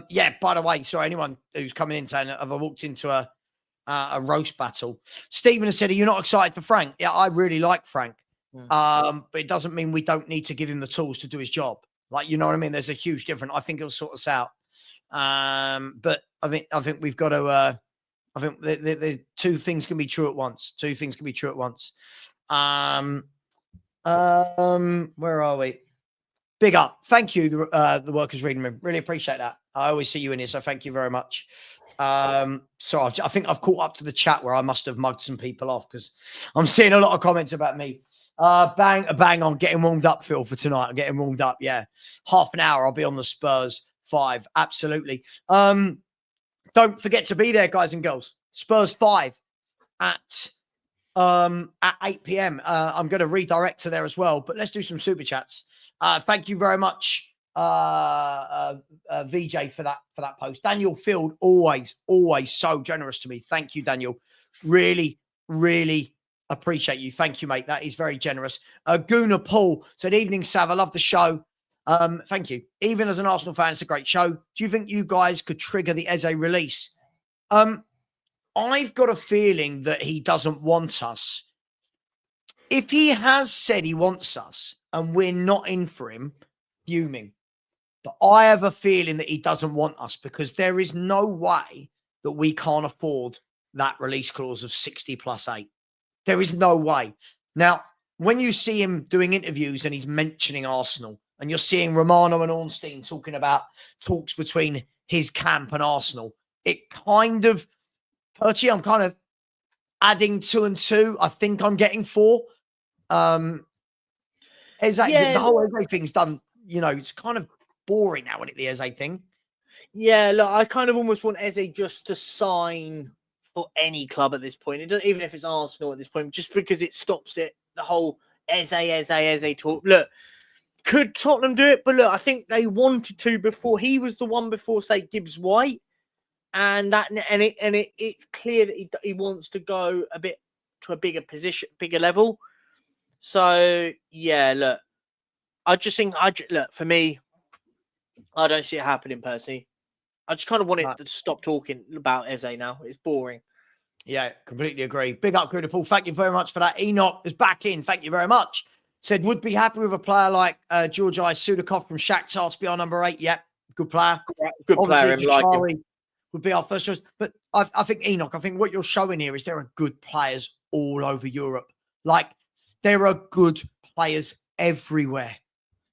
B: Yeah, by the way, sorry, anyone who's coming in saying, have I walked into a roast battle? Stephen has said, are you not excited for Frank? Yeah, I really like Frank. But it doesn't mean we don't need to give him the tools to do his job. Like, you know what I mean? There's a huge difference. I think he'll sort us out. But I think we've got to, I think the two things can be true at once. Where are we? Big up. Thank you, the Workers Reading Room. Really appreciate that. I always see you in here, so thank you very much. So I think I've caught up to the chat where I must have mugged some people off because I'm seeing a lot of comments about me. Bang on getting warmed up, Phil, for tonight. I'm getting warmed up, yeah. Half an hour, I'll be on the Spurs 5. Absolutely. Don't forget to be there, guys and girls. Spurs 5 at 8 p.m. I'm going to redirect to there as well, but let's do some super chats. Thank you very much, VJ, for that post. Daniel Field, always so generous to me. Thank you, Daniel. Really appreciate you. Thank you, mate. That is very generous. Guna Paul said, evening, Sav. I love the show. Thank you. Even as an Arsenal fan, it's a great show. Do you think you guys could trigger the Eze release? I've got a feeling that he doesn't want us. If he has said he wants us and we're not in for him, fuming. But I have a feeling that he doesn't want us because there is no way that we can't afford that release clause of 60 plus 8. There is no way. Now, when you see him doing interviews and he's mentioning Arsenal and you're seeing Romano and Ornstein talking about talks between his camp and Arsenal, it kind of, Perchy, I'm kind of adding 2 and 2. I think I'm getting 4. The whole Eze thing's done, it's kind of boring now, isn't it, the Eze thing?
A: Yeah, look, I kind of almost want Eze just to sign for any club at this point. It doesn't, even if it's Arsenal at this point, just because it stops it, the whole Eze talk. Look, could Tottenham do it? But look, I think they wanted to before. He was the one before, say, Gibbs White. And it's clear that he wants to go a bit to a bigger position, bigger level. So yeah, look, I just think look, for me, I don't see it happening personally. I just kind of want it to stop talking about Eze now. It's boring.
B: Yeah, completely agree. Big up, Gruder Paul. Thank you very much for that. Enoch is back in. Thank you very much. Said would be happy with a player like Georgi Sudakov from Shakhtar to be our number 8. Yeah, good player.
A: Good player. Like him.
B: would be our first choice. But I think, Enoch, I think what you're showing here is there are good players all over Europe. Like, there are good players everywhere.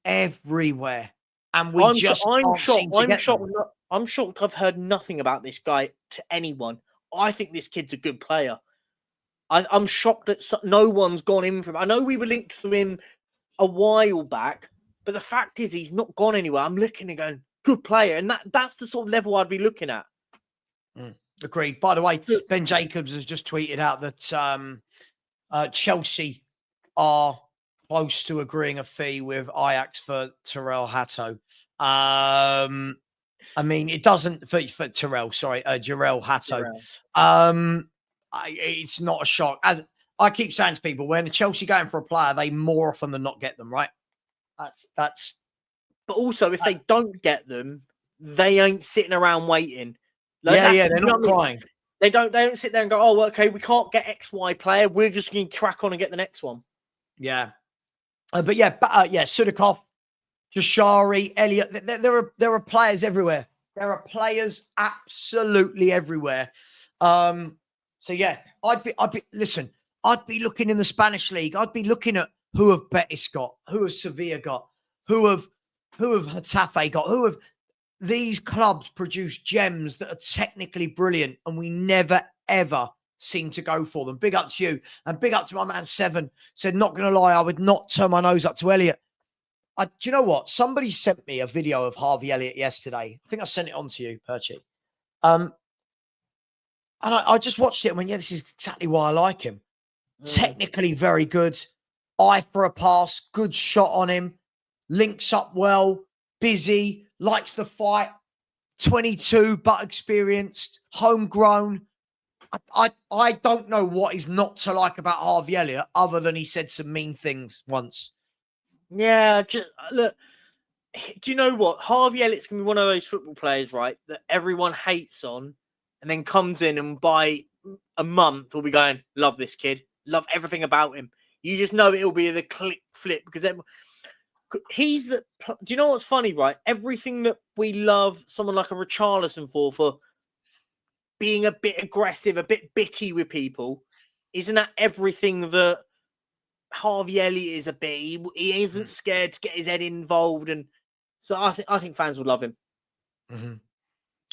B: Everywhere. And we
A: I'm
B: just
A: I'm
B: can't
A: shocked.
B: seem to get them.
A: I'm shocked I've heard nothing about this guy to anyone. I think this kid's a good player. I'm shocked that no one's gone in for him. I know we were linked to him a while back, but the fact is he's not gone anywhere. I'm looking and going, good player. And that's the sort of level I'd be looking at.
B: Agreed. By the way, Ben Jacobs has just tweeted out that Chelsea are close to agreeing a fee with Ajax for Terrell Hatto. I mean, it doesn't for Terrell, sorry, Jarrell Hatto. It's not a shock. As I keep saying to people, when Chelsea going for a player, they more often than not get them, right? That's.
A: But also, if they don't get them, they ain't sitting around waiting.
B: Like, they're not crying.
A: They don't sit there and go, oh, okay, we can't get XY player. We're just going to crack on and get the next one.
B: Yeah. Sudikov, Jashari, Elliott. There are players everywhere. There are players absolutely everywhere. So yeah, I'd be looking in the Spanish league. I'd be looking at who have Betis got, who have Sevilla got, who have Getafe got, who have these clubs produce gems that are technically brilliant, and we never ever seem to go for them. Big up to you, and big up to my man Seven. Said, not going to lie, I would not turn my nose up to Elliott. Do you know what? Somebody sent me a video of Harvey Elliott yesterday. I think I sent it on to you, Perchy. And I just watched it and went, yeah, this is exactly why I like him. Technically very good. Eye for a pass. Good shot on him. Links up well. Busy. Likes the fight. 22, but experienced. Homegrown. I don't know what is not to like about Harvey Elliott other than he said some mean things once.
A: Yeah, look, do you know what? Harvey Elliott's going to be one of those football players, right, that everyone hates on and then comes in and by a month will be going, love this kid, love everything about him. You just know it'll be the click flip because he's the. Do you know what's funny, right? Everything that we love someone like a Richarlison for being a bit aggressive, a bit bitty with people, isn't that everything that Harvey Elliott is a bit? He isn't scared to get his head involved, and so I think fans would love him.
B: Mm-hmm.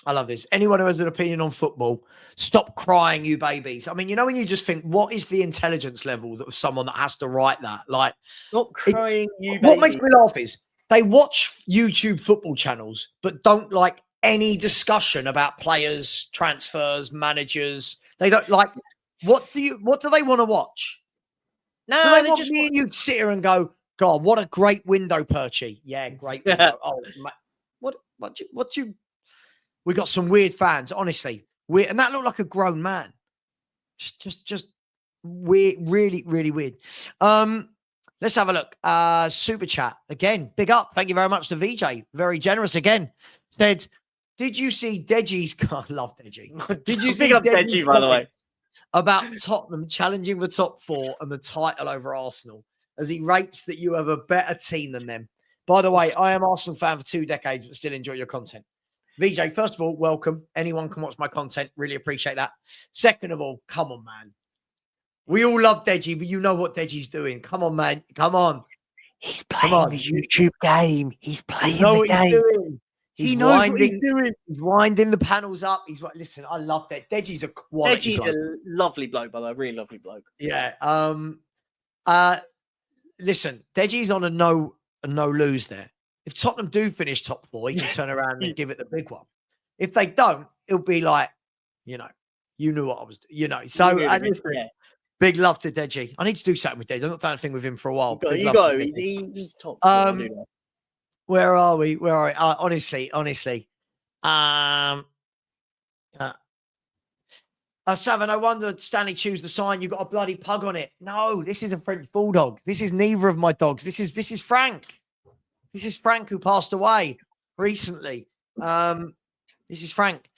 B: I love this. Anyone who has an opinion on football, stop crying, you babies. I mean, you know, when you just think, what is the intelligence level of someone that has to write that? Like,
A: stop crying, you babies.
B: What makes me laugh is they watch YouTube football channels, but don't like any discussion about players, transfers, managers. They don't like. What do they want to watch?
A: No,
B: do they want me and you to sit here and go, God, what a great window, Perchy. Yeah, great window. Oh, what you? We got some weird fans, honestly. Weird, and that looked like a grown man. Just weird, really, really weird. Let's have a look. Super chat again. Big up. Thank you very much to VJ. Very generous again. Said, did you see Deji's? I love Deji. Did you see
A: Deji, by the way?
B: About Tottenham challenging the top four and the title over Arsenal, as he rates that you have a better team than them. By the way, I am Arsenal fan for 2 decades, but still enjoy your content. VJ, first of all, welcome. Anyone can watch my content. Really appreciate that. Second of all, come on, man. We all love Deji, but you know what Deji's doing. Come on, man. Come on.
A: He's playing the YouTube game. He's playing the game.
B: He's doing.
A: He knows what he's doing.
B: He's winding the panels up. Listen, I love that. Deji's a quality bloke.
A: A lovely bloke, by the way. Really lovely bloke.
B: Yeah. Listen, Deji's on a no lose there. If Tottenham do finish top 4, he can turn around and give it the big one. If they don't, it'll be like, you knew what I was doing. So big love to Deji. I need to do something with Deji. I've not done anything with him for a while.
A: He's top.
B: Where are we? Honestly. Savva, no wonder Stanley chose the sign. You got a bloody pug on it. No, this is a French bulldog. This is neither of my dogs. This is Frank. This is Frank who passed away recently. This is Frank.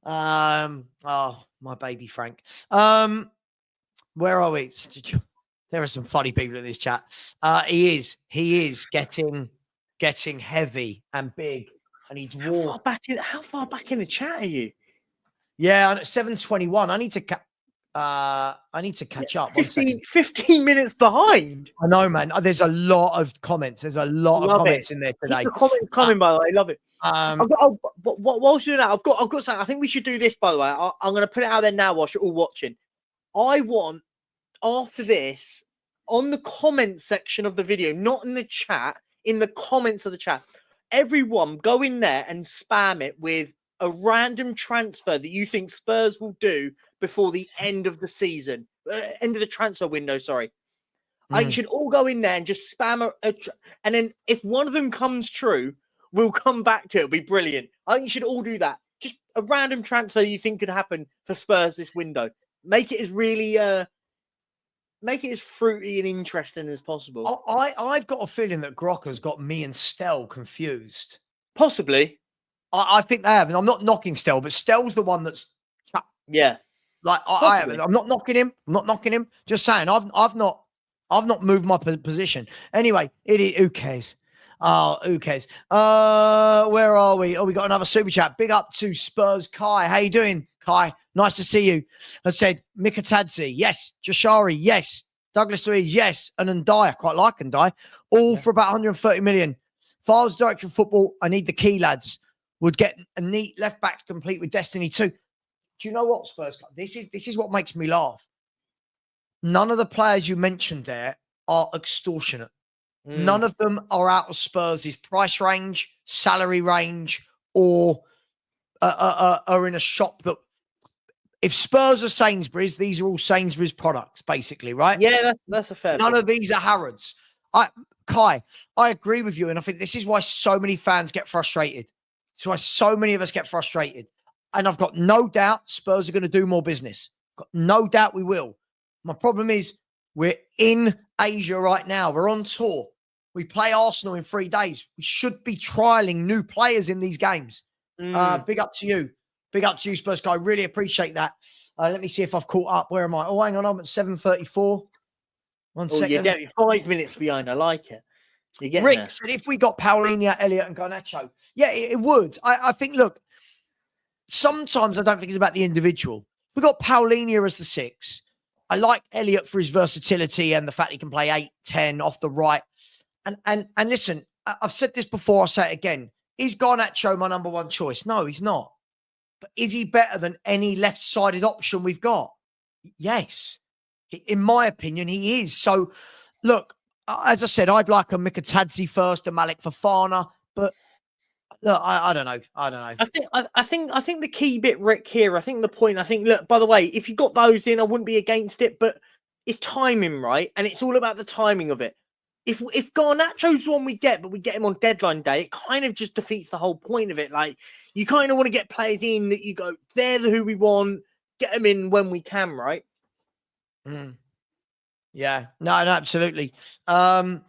B: Oh, my baby Frank. Where are we? There are some funny people in this chat. He is getting heavy and big, and he's
A: How far back in the chat are you?
B: Yeah, and at 7:21, I need to catch up.
A: 15 minutes behind.
B: I know, man. There's a lot of comments. There's a lot of comments in there
A: Keep
B: today.
A: the comments coming, by the way. Love it. Whilst you're doing that, I've got something. I think we should do this, by the way. I'm going to put it out there now whilst you're all watching. I want, after this, on the comment section of the video, not in the chat, in the comments of the chat, everyone go in there and spam it with a random transfer that you think Spurs will do before the end of the season, end of the transfer window, sorry. I think you should all go in there and just spam and then if one of them comes true, we'll come back to it. It'll be brilliant. I think you should all do that. Just a random transfer you think could happen for Spurs this window. Make it as really make it as fruity and interesting as possible.
B: I've got a feeling that Grocker's got me and Stell confused.
A: Possibly.
B: I think they have. And I'm not knocking Stell, but Stell's the one that's like I'm not knocking him. I'm not knocking him. Just saying, I've not moved my position. Anyway, who cares? Oh, who cares? Where are we? Oh, we got another super chat. Big up to Spurs Kai. How you doing, Kai? Nice to see you. I said Mikatadze, yes. Jashari, yes. Douglas Luiz, yes. And Ndai, I quite like Ndai. All for about 130 million. If I was director of football, I need the key lads. Would get a neat left back complete with Destiny 2. Do you know what, Spurs Kai? This is what makes me laugh. None of the players you mentioned there are extortionate. None of them are out of Spurs' price range, salary range, or are in a shop that. If Spurs are Sainsbury's, these are all Sainsbury's products, basically, right?
A: Yeah, that's a fair.
B: None of these are Harrods. Kai, I agree with you, and I think this is why so many fans get frustrated. It's why so many of us get frustrated, and I've got no doubt Spurs are going to do more business. Got no doubt we will. My problem is we're in Asia right now. We're on tour. We play Arsenal in 3 days. We should be trialing new players in these games. Big up to you. Big up to you, Spurs guy. Really appreciate that. Let me see if I've caught up. Where am I? Oh, hang on. I'm at 7:34. One second.
A: You're getting 5 minutes behind. I like it. You're getting
B: Rick
A: there.
B: said if we got Paulinho, Elliott and Garnacho. Yeah, it would. I think, look, sometimes I don't think it's about the individual. We got Paulinho as the 6. I like Elliott for his versatility and the fact he can play 8, 10 off the right. And listen, I've said this before, I'll say it again. Is Garnacho my number one choice? No, he's not. But is he better than any left-sided option we've got? Yes. In my opinion, he is. So, look, as I said, I'd like a Mikatadze first, a Malik Fofana, but look, I don't know.
A: I think the key bit, Rick, here, look, by the way, if you got those in, I wouldn't be against it, but it's timing, right? And it's all about the timing of it. If Garnacho's the one we get, but we get him on deadline day, it kind of just defeats the whole point of it. Like, you kind of want to get players in that you go, they're who we want, get them in when we can, right?
B: Yeah, no, absolutely. And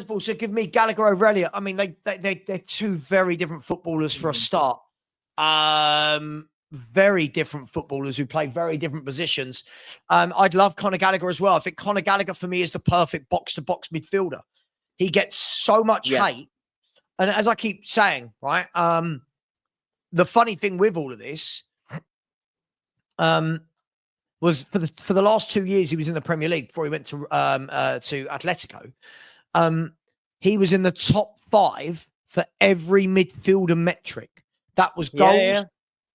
B: also give me Gallagher over Elliott. I mean, they're two very different footballers for a start. Very different footballers who play very different positions. I'd love Conor Gallagher as well. I think Conor Gallagher for me is the perfect box-to-box midfielder. He gets so much hate. And as I keep saying, right, the funny thing with all of this was for the last 2 years he was in the Premier League before he went to Atletico. He was in the top 5 for every midfielder metric. That was goals,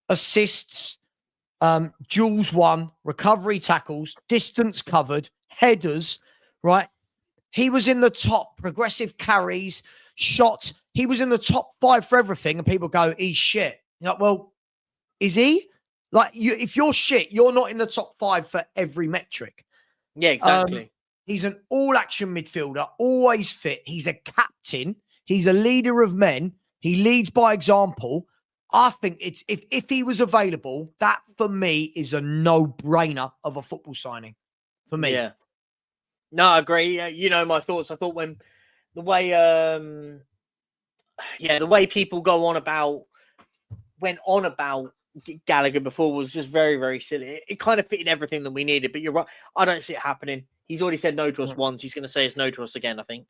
B: assists, duels won, recovery tackles, distance covered, headers, right? He was in the top, progressive carries, shots. He was in the top 5 for everything. And people go, he's shit. You're like, well, is he? Like, if you're shit, you're not in the top 5 for every metric.
A: Yeah, exactly.
B: He's an all-action midfielder, always fit. He's a captain. He's a leader of men. He leads by example. I think it's if he was available, that for me is a no-brainer of a football signing for me.
A: Yeah. No, I agree. You know my thoughts. I thought when the way people went on about Gallagher before was just very, very silly. It kind of fitted everything that we needed, but you're right. I don't see it happening. He's already said no to us once. He's going to say it's no to us again, I think.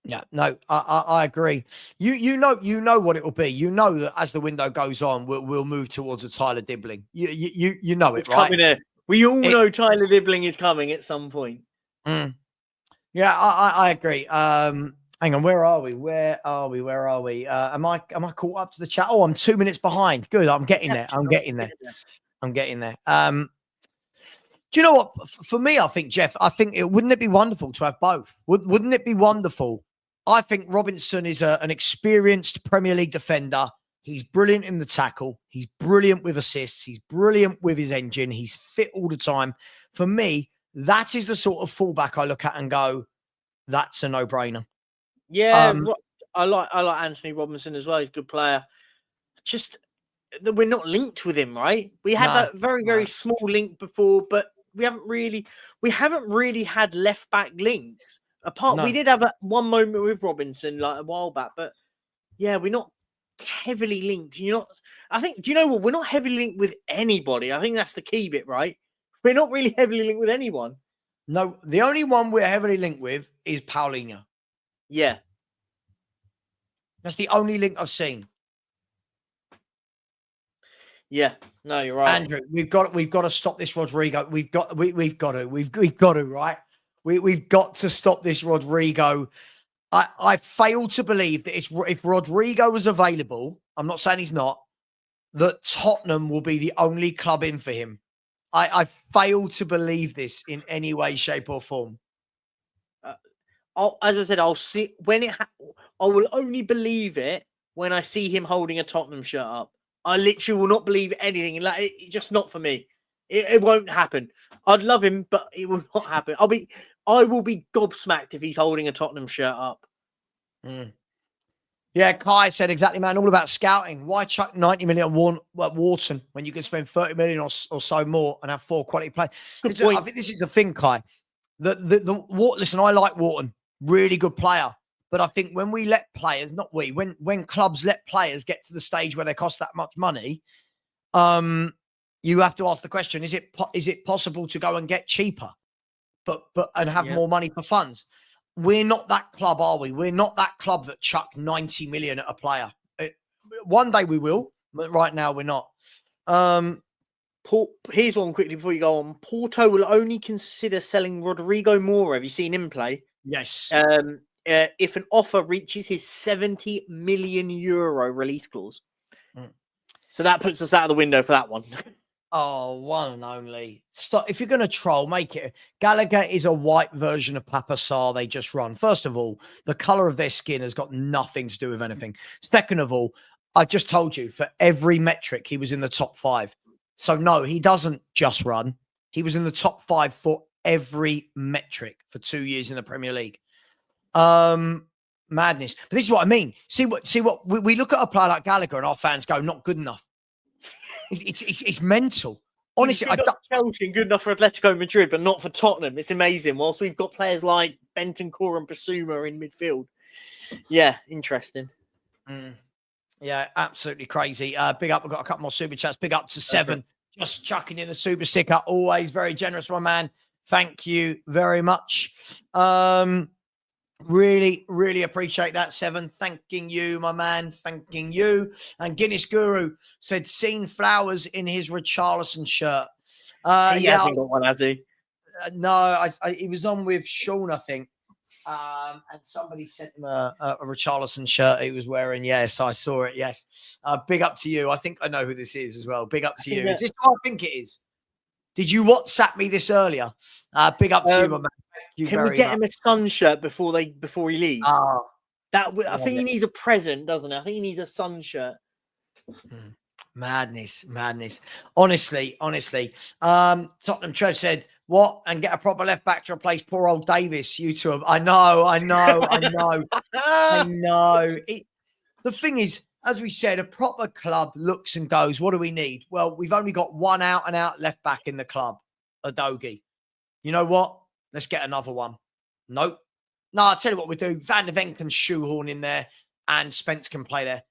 B: Yeah, no, I agree. You know what it will be. You know that as the window goes on, we'll move towards a Tyler Dibbling. You know it,
A: It's
B: right?
A: coming there. We all
B: It,
A: know Tyler Dibbling is coming at some point.
B: Yeah, I agree. Hang on, where are we? Where are we? Am I caught up to the chat? Oh, I'm 2 minutes behind. Good, I'm getting there. I'm getting there. Do you know what? For me, I think, Jeff, wouldn't it be wonderful to have both? Wouldn't it be wonderful? I think Robinson is an experienced Premier League defender. He's brilliant in the tackle. He's brilliant with assists. He's brilliant with his engine. He's fit all the time. For me, that is the sort of fullback I look at and go, that's a no-brainer.
A: Yeah, I like Anthony Robinson as well. He's a good player. Just that we're not linked with him, right? We had that very small link before, but we haven't really had left back links. We did have one moment with Robinson like a while back, but yeah, we're not heavily linked. Do you know what? We're not heavily linked with anybody. I think that's the key bit, right? We're not really heavily linked with anyone.
B: No, the only one we're heavily linked with is Paulinho.
A: Yeah.
B: That's the only link I've seen.
A: Yeah, no, you're right,
B: Andrew. We've got to stop this, Rodrigo. We've got to, right? We've got to stop this, Rodrigo. I fail to believe that if Rodrigo was available, I'm not saying he's not, that Tottenham will be the only club in for him. I fail to believe this in any way, shape, or form.
A: As I said, I'll see when I will only believe it when I see him holding a Tottenham shirt up. I literally will not believe anything. Like, it's just not for me. It won't happen. I'd love him, but it will not happen. I will be gobsmacked if he's holding a Tottenham shirt up.
B: Yeah, Kai said exactly, man. All about scouting. Why chuck 90 million at Wharton when you can spend 30 million or so more and have 4 quality players? I think this is the thing, Kai. Listen, I like Wharton, really good player. But I think when we let players, when clubs let players get to the stage where they cost that much money, you have to ask the question: is it possible to go and get cheaper, but have more money for funds? We're not that club, are we? We're not that club that chuck 90 million at a player. One day we will, but right now we're not.
A: Here's one quickly before you go on. Porto will only consider selling Rodrigo Moura. Have you seen him play?
B: Yes.
A: If an offer reaches his 70 million euro release clause. So that puts us out of the window for that one.
B: Oh, one and only. Stop. If you're going to troll, make it. Gallagher is a white version of Papa Sarr they just run. First of all, the color of their skin has got nothing to do with anything. Second of all, I just told you, for every metric, he was in the top 5. So no, he doesn't just run. He was in the top 5 for every metric for 2 years in the Premier League. Madness. But this is what I mean. See what we look at a player like Gallagher and our fans go, not good enough. It's mental. Honestly,
A: He's Chelsea and good enough for Atletico Madrid, but not for Tottenham. It's amazing. Whilst we've got players like Bentancur and Basuma in midfield. Yeah, interesting.
B: Yeah, absolutely crazy. Big up. We've got a couple more super chats. Big up to 7. Just chucking in the super sticker. Always very generous, my man. Thank you very much. Really, really appreciate that, 7. Thanking you, my man. Thanking you. And Guinness Guru said, seen flowers in his Richarlison shirt.
A: He hasn't got one, has he?
B: No, he was on with Sean, I think. And somebody sent him a Richarlison shirt he was wearing. Yes, I saw it. Yes. Big up to you. I think I know who this is as well. Big up to you. Is this who I think it is? Did you WhatsApp me this earlier? Big up to you, my man.
A: Can we get him a Sun shirt before he leaves? I think he needs a present, doesn't he? I think he needs a Sun shirt.
B: Madness. Honestly. Tottenham Trev said, what? And get a proper left back to replace poor old Davis. You two. I know. The thing is, as we said, a proper club looks and goes, what do we need? Well, we've only got one out and out left back in the club, Udogie. You know what? Let's get another one. Nope. No, I'll tell you what we do. Van de Ven can shoehorn in there and Spence can play there.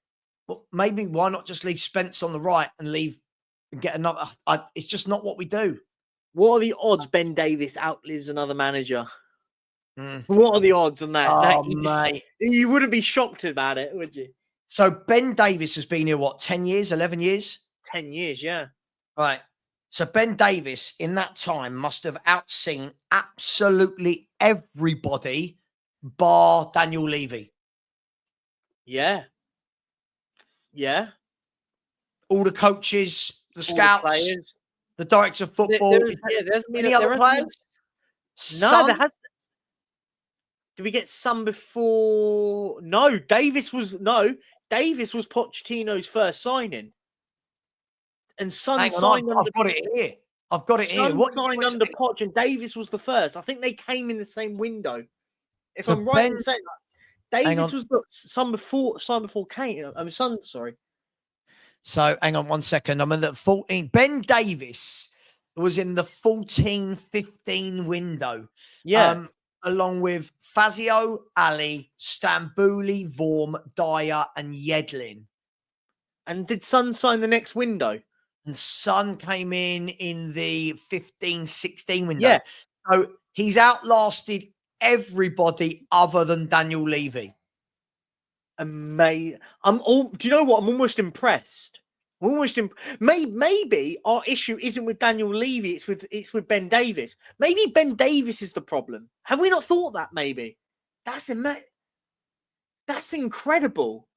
B: But maybe why not just leave Spence on the right and get another? It's just not what we do.
A: What are the odds Ben Davis outlives another manager? What are the odds on that?
B: Oh, mate.
A: You wouldn't be shocked about it, would you?
B: So Ben Davies has been here, what, 10 years, 11 years?
A: 10 years, yeah.
B: Right. So Ben Davies in that time must have outseen absolutely everybody bar Daniel Levy.
A: Yeah. Yeah.
B: All the coaches, the scouts,
A: the players,
B: the director of football.
A: There's
B: any other players?
A: No, there has. Did we get some before? No, Davis was Pochettino's first signing. And Son signed under.
B: I've got it here.
A: What signed under Poch and Davis was the first. I think they came in the same window. If I'm right in saying that, Davis was the Son before Kane. Son, sorry.
B: So hang on 1 second. I'm in the 14. Ben Davis was in the 14-15 window.
A: Yeah.
B: Along with Fazio, Ali, Stambouli, Vorm, Dyer, and Yedlin.
A: And did Son sign the next window?
B: And Son came in the 15-16 window.
A: Yeah.
B: So he's outlasted everybody other than Daniel Levy.
A: Amazing. Do you know what? I'm almost impressed. Maybe our issue isn't with Daniel Levy, it's with Ben Davis. Maybe Ben Davis is the problem. Have we not thought that? Maybe that's incredible.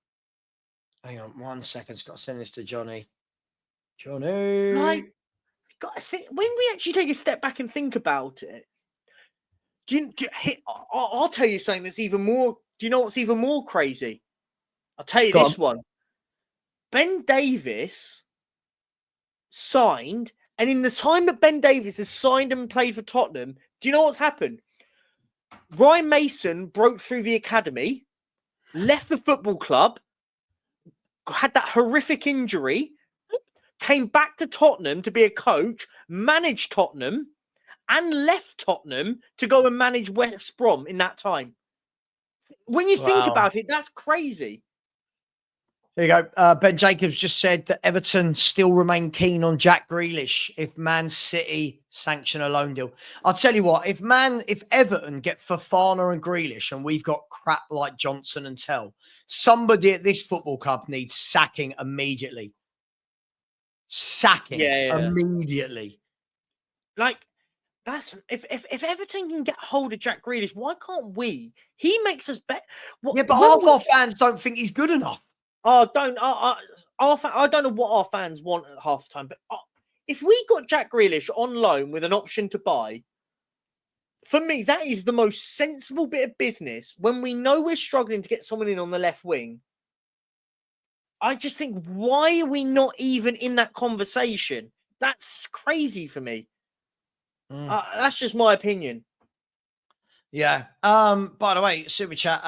B: Hang on 1 second. Just got to send this to Johnny. Johnny,
A: I think when we actually take a step back and think about it, I'll tell you something that's even more. Do you know what's even more crazy? I'll tell you this one. Ben Davis signed, and in the time that Ben Davis has signed and played for Tottenham, do you know what's happened? Ryan Mason broke through the academy, left the football club, had that horrific injury, came back to Tottenham to be a coach, managed Tottenham, and left Tottenham to go and manage West Brom in that time. When you think about it, that's crazy.
B: There you go. Ben Jacobs just said that Everton still remain keen on Jack Grealish if Man City sanction a loan deal. I'll tell you what, if Everton get Fofana and Grealish and we've got crap like Johnson and Tell, somebody at this football club needs sacking immediately. Immediately.
A: Like, that's if Everton can get hold of Jack Grealish, why can't we? He makes us bet.
B: Yeah, but half our fans don't think he's good enough.
A: I don't know what our fans want at half the time, but if we got Jack Grealish on loan with an option to buy, for me, that is the most sensible bit of business when we know we're struggling to get someone in on the left wing. I just think, why are we not even in that conversation? That's crazy for me. That's just my opinion.
B: Yeah. By the way, super chat.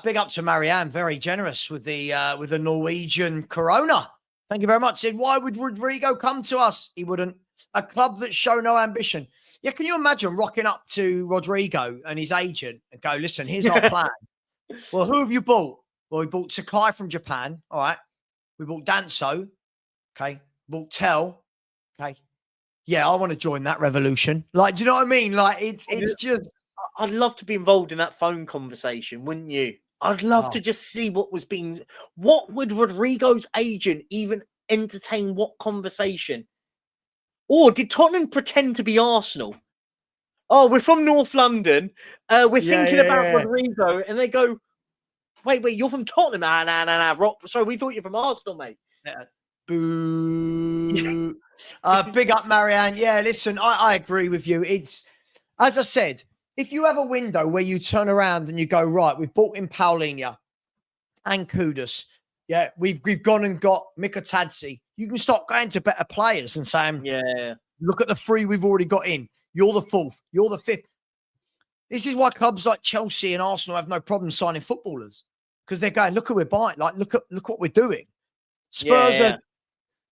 B: Big up to Marianne, very generous with the Norwegian Corona. Thank you very much. Said, why would Rodrigo come to us? He wouldn't. A club that show no ambition. Yeah, can you imagine rocking up to Rodrigo and his agent and go, listen, here's our plan. Well, who have you bought? Well, we bought Sakai from Japan. All right. We bought Danso. Okay. Bought Tell. Okay. Yeah, I want to join that revolution. Like, do you know what I mean? Like, it's just.
A: I'd love to be involved in that phone conversation, wouldn't you? I'd love to just see what would Rodrigo's agent even entertain what conversation? Or did Tottenham pretend to be Arsenal? Oh, we're from North London. We're thinking about Rodrigo. And they go, wait, you're from Tottenham? Nah. Sorry, we thought you're from Arsenal, mate.
B: Yeah. Boo. Big up, Marianne. Yeah, listen, I agree with you. It's, as I said, if you have a window where you turn around and you go, right, we've bought in Paulinho and Kudus. Yeah, we've gone and got Mikotadze. You can start going to better players and saying, look at the three we've already got in. You're the fourth. You're the fifth. This is why clubs like Chelsea and Arsenal have no problem signing footballers, because they're going, look who we're buying. Like, look what we're doing. Spurs are,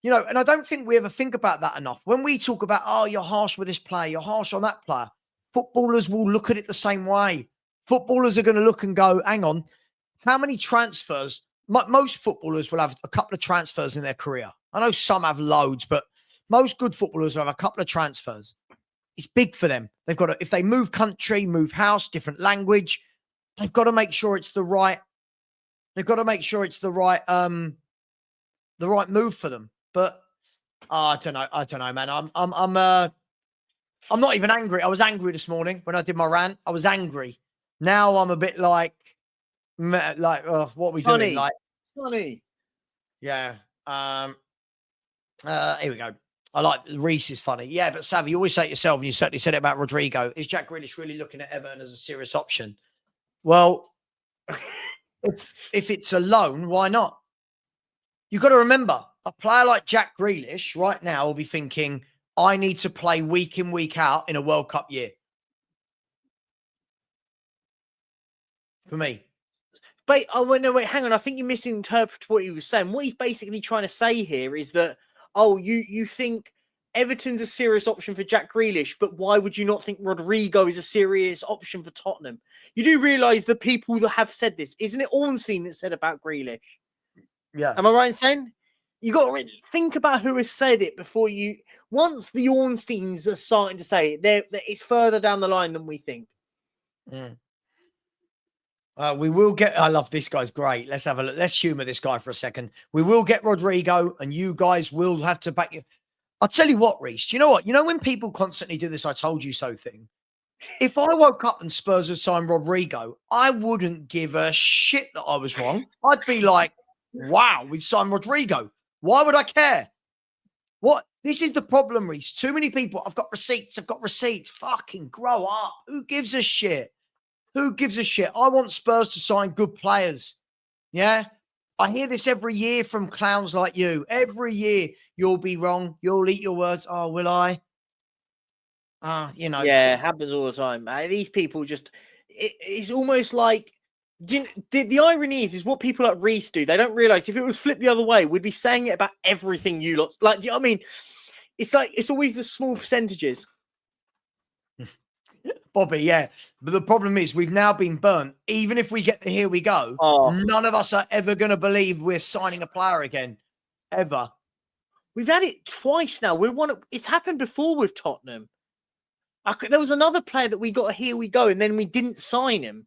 B: and I don't think we ever think about that enough. When we talk about, oh, you're harsh with this player, you're harsh on that player, footballers will look at it the same way. Footballers are going to look and go, hang on, how many transfers? Most footballers will have a couple of transfers in their career. I know some have loads, but most good footballers will have a couple of transfers. it's big for them. They've got to, if they move country, move house, different language, they've got to make sure it's the right. They've got to make sure it's the right move for them. But I don't know, man. I'm not even angry. I was angry this morning when I did my rant. I was angry. Now I'm a bit like what are we doing? Like
A: funny.
B: Yeah. Here we go. I like Reese is funny. Yeah, but Savva, you always say it yourself, and you certainly said it about Rodrigo. Is Jack Grealish really looking at Everton as a serious option? Well, if it's a loan, why not? You've got to remember, a player like Jack Grealish right now will be thinking, I need to play week in, week out in a World Cup year. For me.
A: But no, wait, hang on. I think you misinterpreted what he was saying. What he's basically trying to say here is that, you think Everton's a serious option for Jack Grealish, but why would you not think Rodrigo is a serious option for Tottenham? You do realise the people that have said this, isn't it Ornstein that said about Grealish?
B: Yeah.
A: Am I right in saying? You got to think about who has said it before you. Once the Ornsteins are starting to say it, it's further down the line than we think.
B: Mm. We will get. I love this guy's great. Let's have a look. Let's humor this guy for a second. We will get Rodrigo, and you guys will have to back you. I'll tell you what, Reese. Do you know what? You know when people constantly do this "I told you so" thing. If I woke up and Spurs had signed Rodrigo, I wouldn't give a shit that I was wrong. I'd be like, "Wow, we've signed Rodrigo. Why would I care?" What? This is the problem, Reese. Too many people. I've got receipts. Fucking grow up. Who gives a shit? Who gives a shit? I want Spurs to sign good players. Yeah? I hear this every year from clowns like you. Every year, you'll be wrong. You'll eat your words. Oh, will I?
A: Yeah, it happens all the time. These people just, it's almost like, the irony is what people like Reese do. They don't realise if it was flipped the other way, we'd be saying it about everything you lot. Like, do you know what I mean? It's like, it's always the small percentages.
B: Bobby, yeah. But the problem is we've now been burnt. Even if we get the here we go, none of us are ever going to believe we're signing a player again. Ever. We've had it twice now. It's happened before with Tottenham. There was another player that we got a here we go, and then we didn't sign him.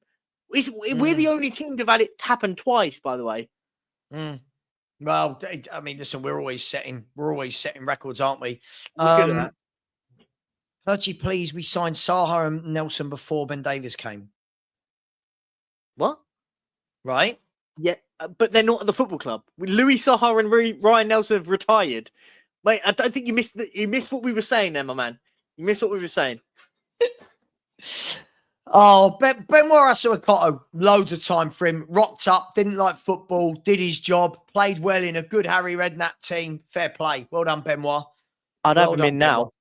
B: We're the only team to have had it happen twice, by the way. Well, I mean, listen, we're always setting records, aren't we? We're good at that. Perchy, please, we signed Saha and Nelson before Ben Davies came. What? Right? Yeah, but they're not at the football club. Louis Saha and Ryan Nelson have retired. Wait, I don't think you missed what we were saying there, my man. You missed what we were saying. Benoit Asuakoto, loads of time for him. Rocked up, didn't like football, did his job, played well in a good Harry Redknapp team. Fair play. Well done, Benoit. I'd have him in now.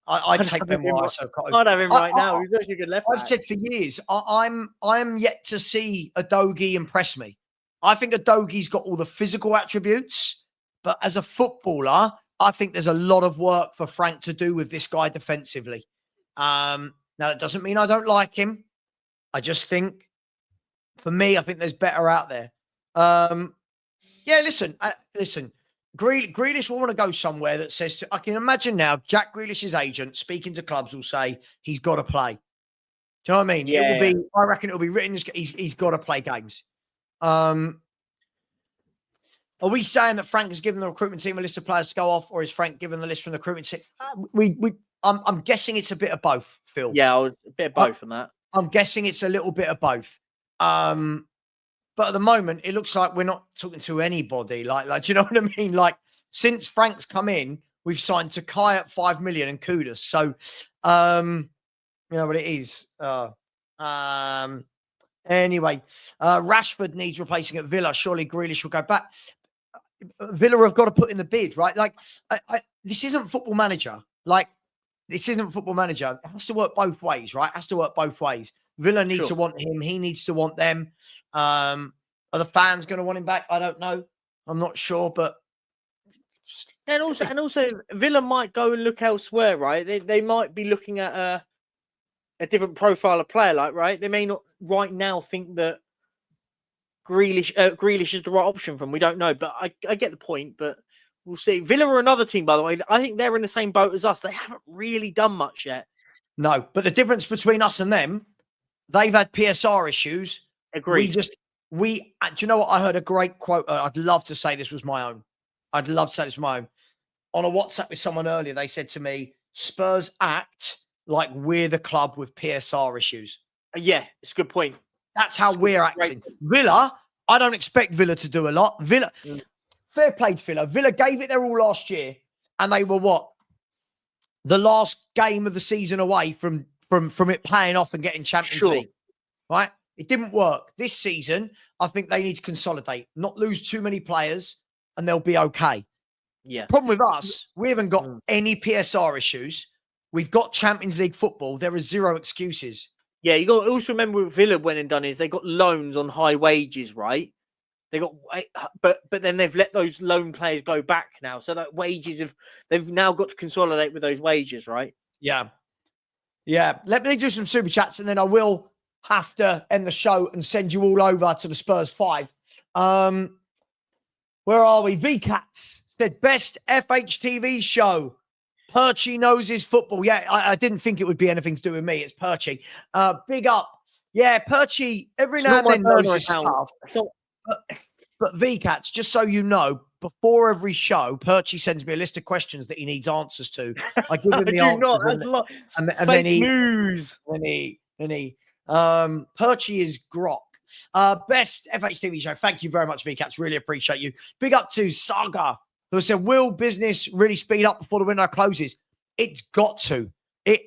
B: I'd take Benoit Asuakoto. I'd have him right now. He's actually a good left back. I've said for years, I'm yet to see Udogie impress me. I think Udogie's got all the physical attributes, but as a footballer, I think there's a lot of work for Frank to do with this guy defensively. Now, that doesn't mean I don't like him. I just think, for me, I think there's better out there. Yeah, listen. Grealish will want to go somewhere that says, I can imagine now, Jack Grealish's agent speaking to clubs will say he's got to play. Do you know what I mean? Yeah. It will be, I reckon it will be written, he's got to play games. Are we saying that Frank has given the recruitment team a list of players to go off, or is Frank given the list from the recruitment team? I'm guessing it's a bit of both, Phil. Yeah, a bit of both on that. I'm guessing it's a little bit of both. But at the moment, it looks like we're not talking to anybody. Like, do you know what I mean? Like, since Frank's come in, we've signed Takai at 5 million and Kudus. So, you know what it is. Anyway, Rashford needs replacing at Villa. Surely Grealish will go back. Villa have got to put in the bid, right? Like, this isn't Football Manager. Like, this isn't Football Manager. It has to work both ways, right? It has to work both ways. Villa need to want him. He needs to want them. Are the fans going to want him back? I don't know. I'm not sure, but and also Villa might go and look elsewhere, right? They might be looking at a different profile of player, like, right? They may not right now think that Grealish is the right option for him. We don't know, but I get the point. But we'll see. Villa are another team, by the way. I think they're in the same boat as us. They haven't really done much yet. No. But the difference between us and them, they've had PSR issues.
A: Agreed.
B: Do you know what? I heard a great quote. I'd love to say this was my own. On a WhatsApp with someone earlier, they said to me, Spurs act like we're the club with PSR issues.
A: Yeah, it's a good point.
B: That's how we're acting. Villa, I don't expect Villa to do a lot. Fair play to Villa. Villa gave it their all last year, and they were what? The last game of the season away from it paying off and getting Champions League. Right? It didn't work. This season, I think they need to consolidate, not lose too many players, and they'll be okay.
A: Yeah.
B: Problem with us, we haven't got any PSR issues. We've got Champions League football. There are zero excuses.
A: Yeah, you got to also remember what Villa went and done is they got loans on high wages, right? They got, but then they've let those loan players go back now, so that they've now got to consolidate with those wages, right?
B: Yeah. Let me do some super chats, and then I will have to end the show and send you all over to the Spurs 5. Where are we? VCats said best FHTV show. Perchy knows his football. Yeah, I didn't think it would be anything to do with me. It's Perchy. Big up. Yeah, Perchy every now and then knows his stuff. But VCats, just so you know, before every show, Perchy sends me a list of questions that he needs answers to. I give him the answers. And then news. Perchy is grok. Best FHTV show. Thank you very much, VCats. Really appreciate you. Big up to Saga, who said, will business really speed up before the window closes? It's got to. It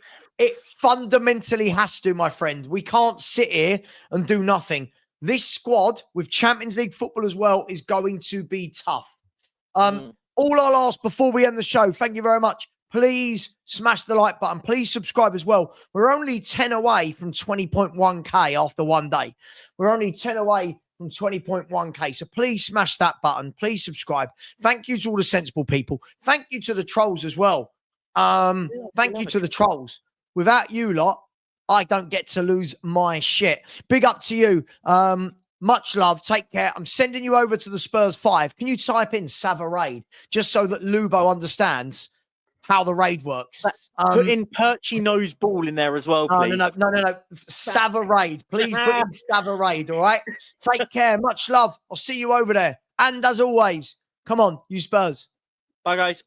B: fundamentally has to, my friend. We can't sit here and do nothing. This squad with Champions League football as well is going to be tough. All I'll ask before we end the show, thank you very much. Please smash the like button. Please subscribe as well. We're only 10 away from 20.1K after one day. We're only 10 away from 20.1K. So please smash that button. Please subscribe. Thank you to all the sensible people. Thank you to the trolls as well. Thank you to the trolls. Without you lot, I don't get to lose my shit. Big up to you. Much love. Take care. I'm sending you over to the Spurs 5. Can you type in Savva Raid just so that Lubo understands how the raid works?
A: Put in Perchy knows ball in there as well, please.
B: No. Savva Raid. Please put in Savva Raid, all right? Take care. Much love. I'll see you over there. And as always, come on, you Spurs.
A: Bye, guys.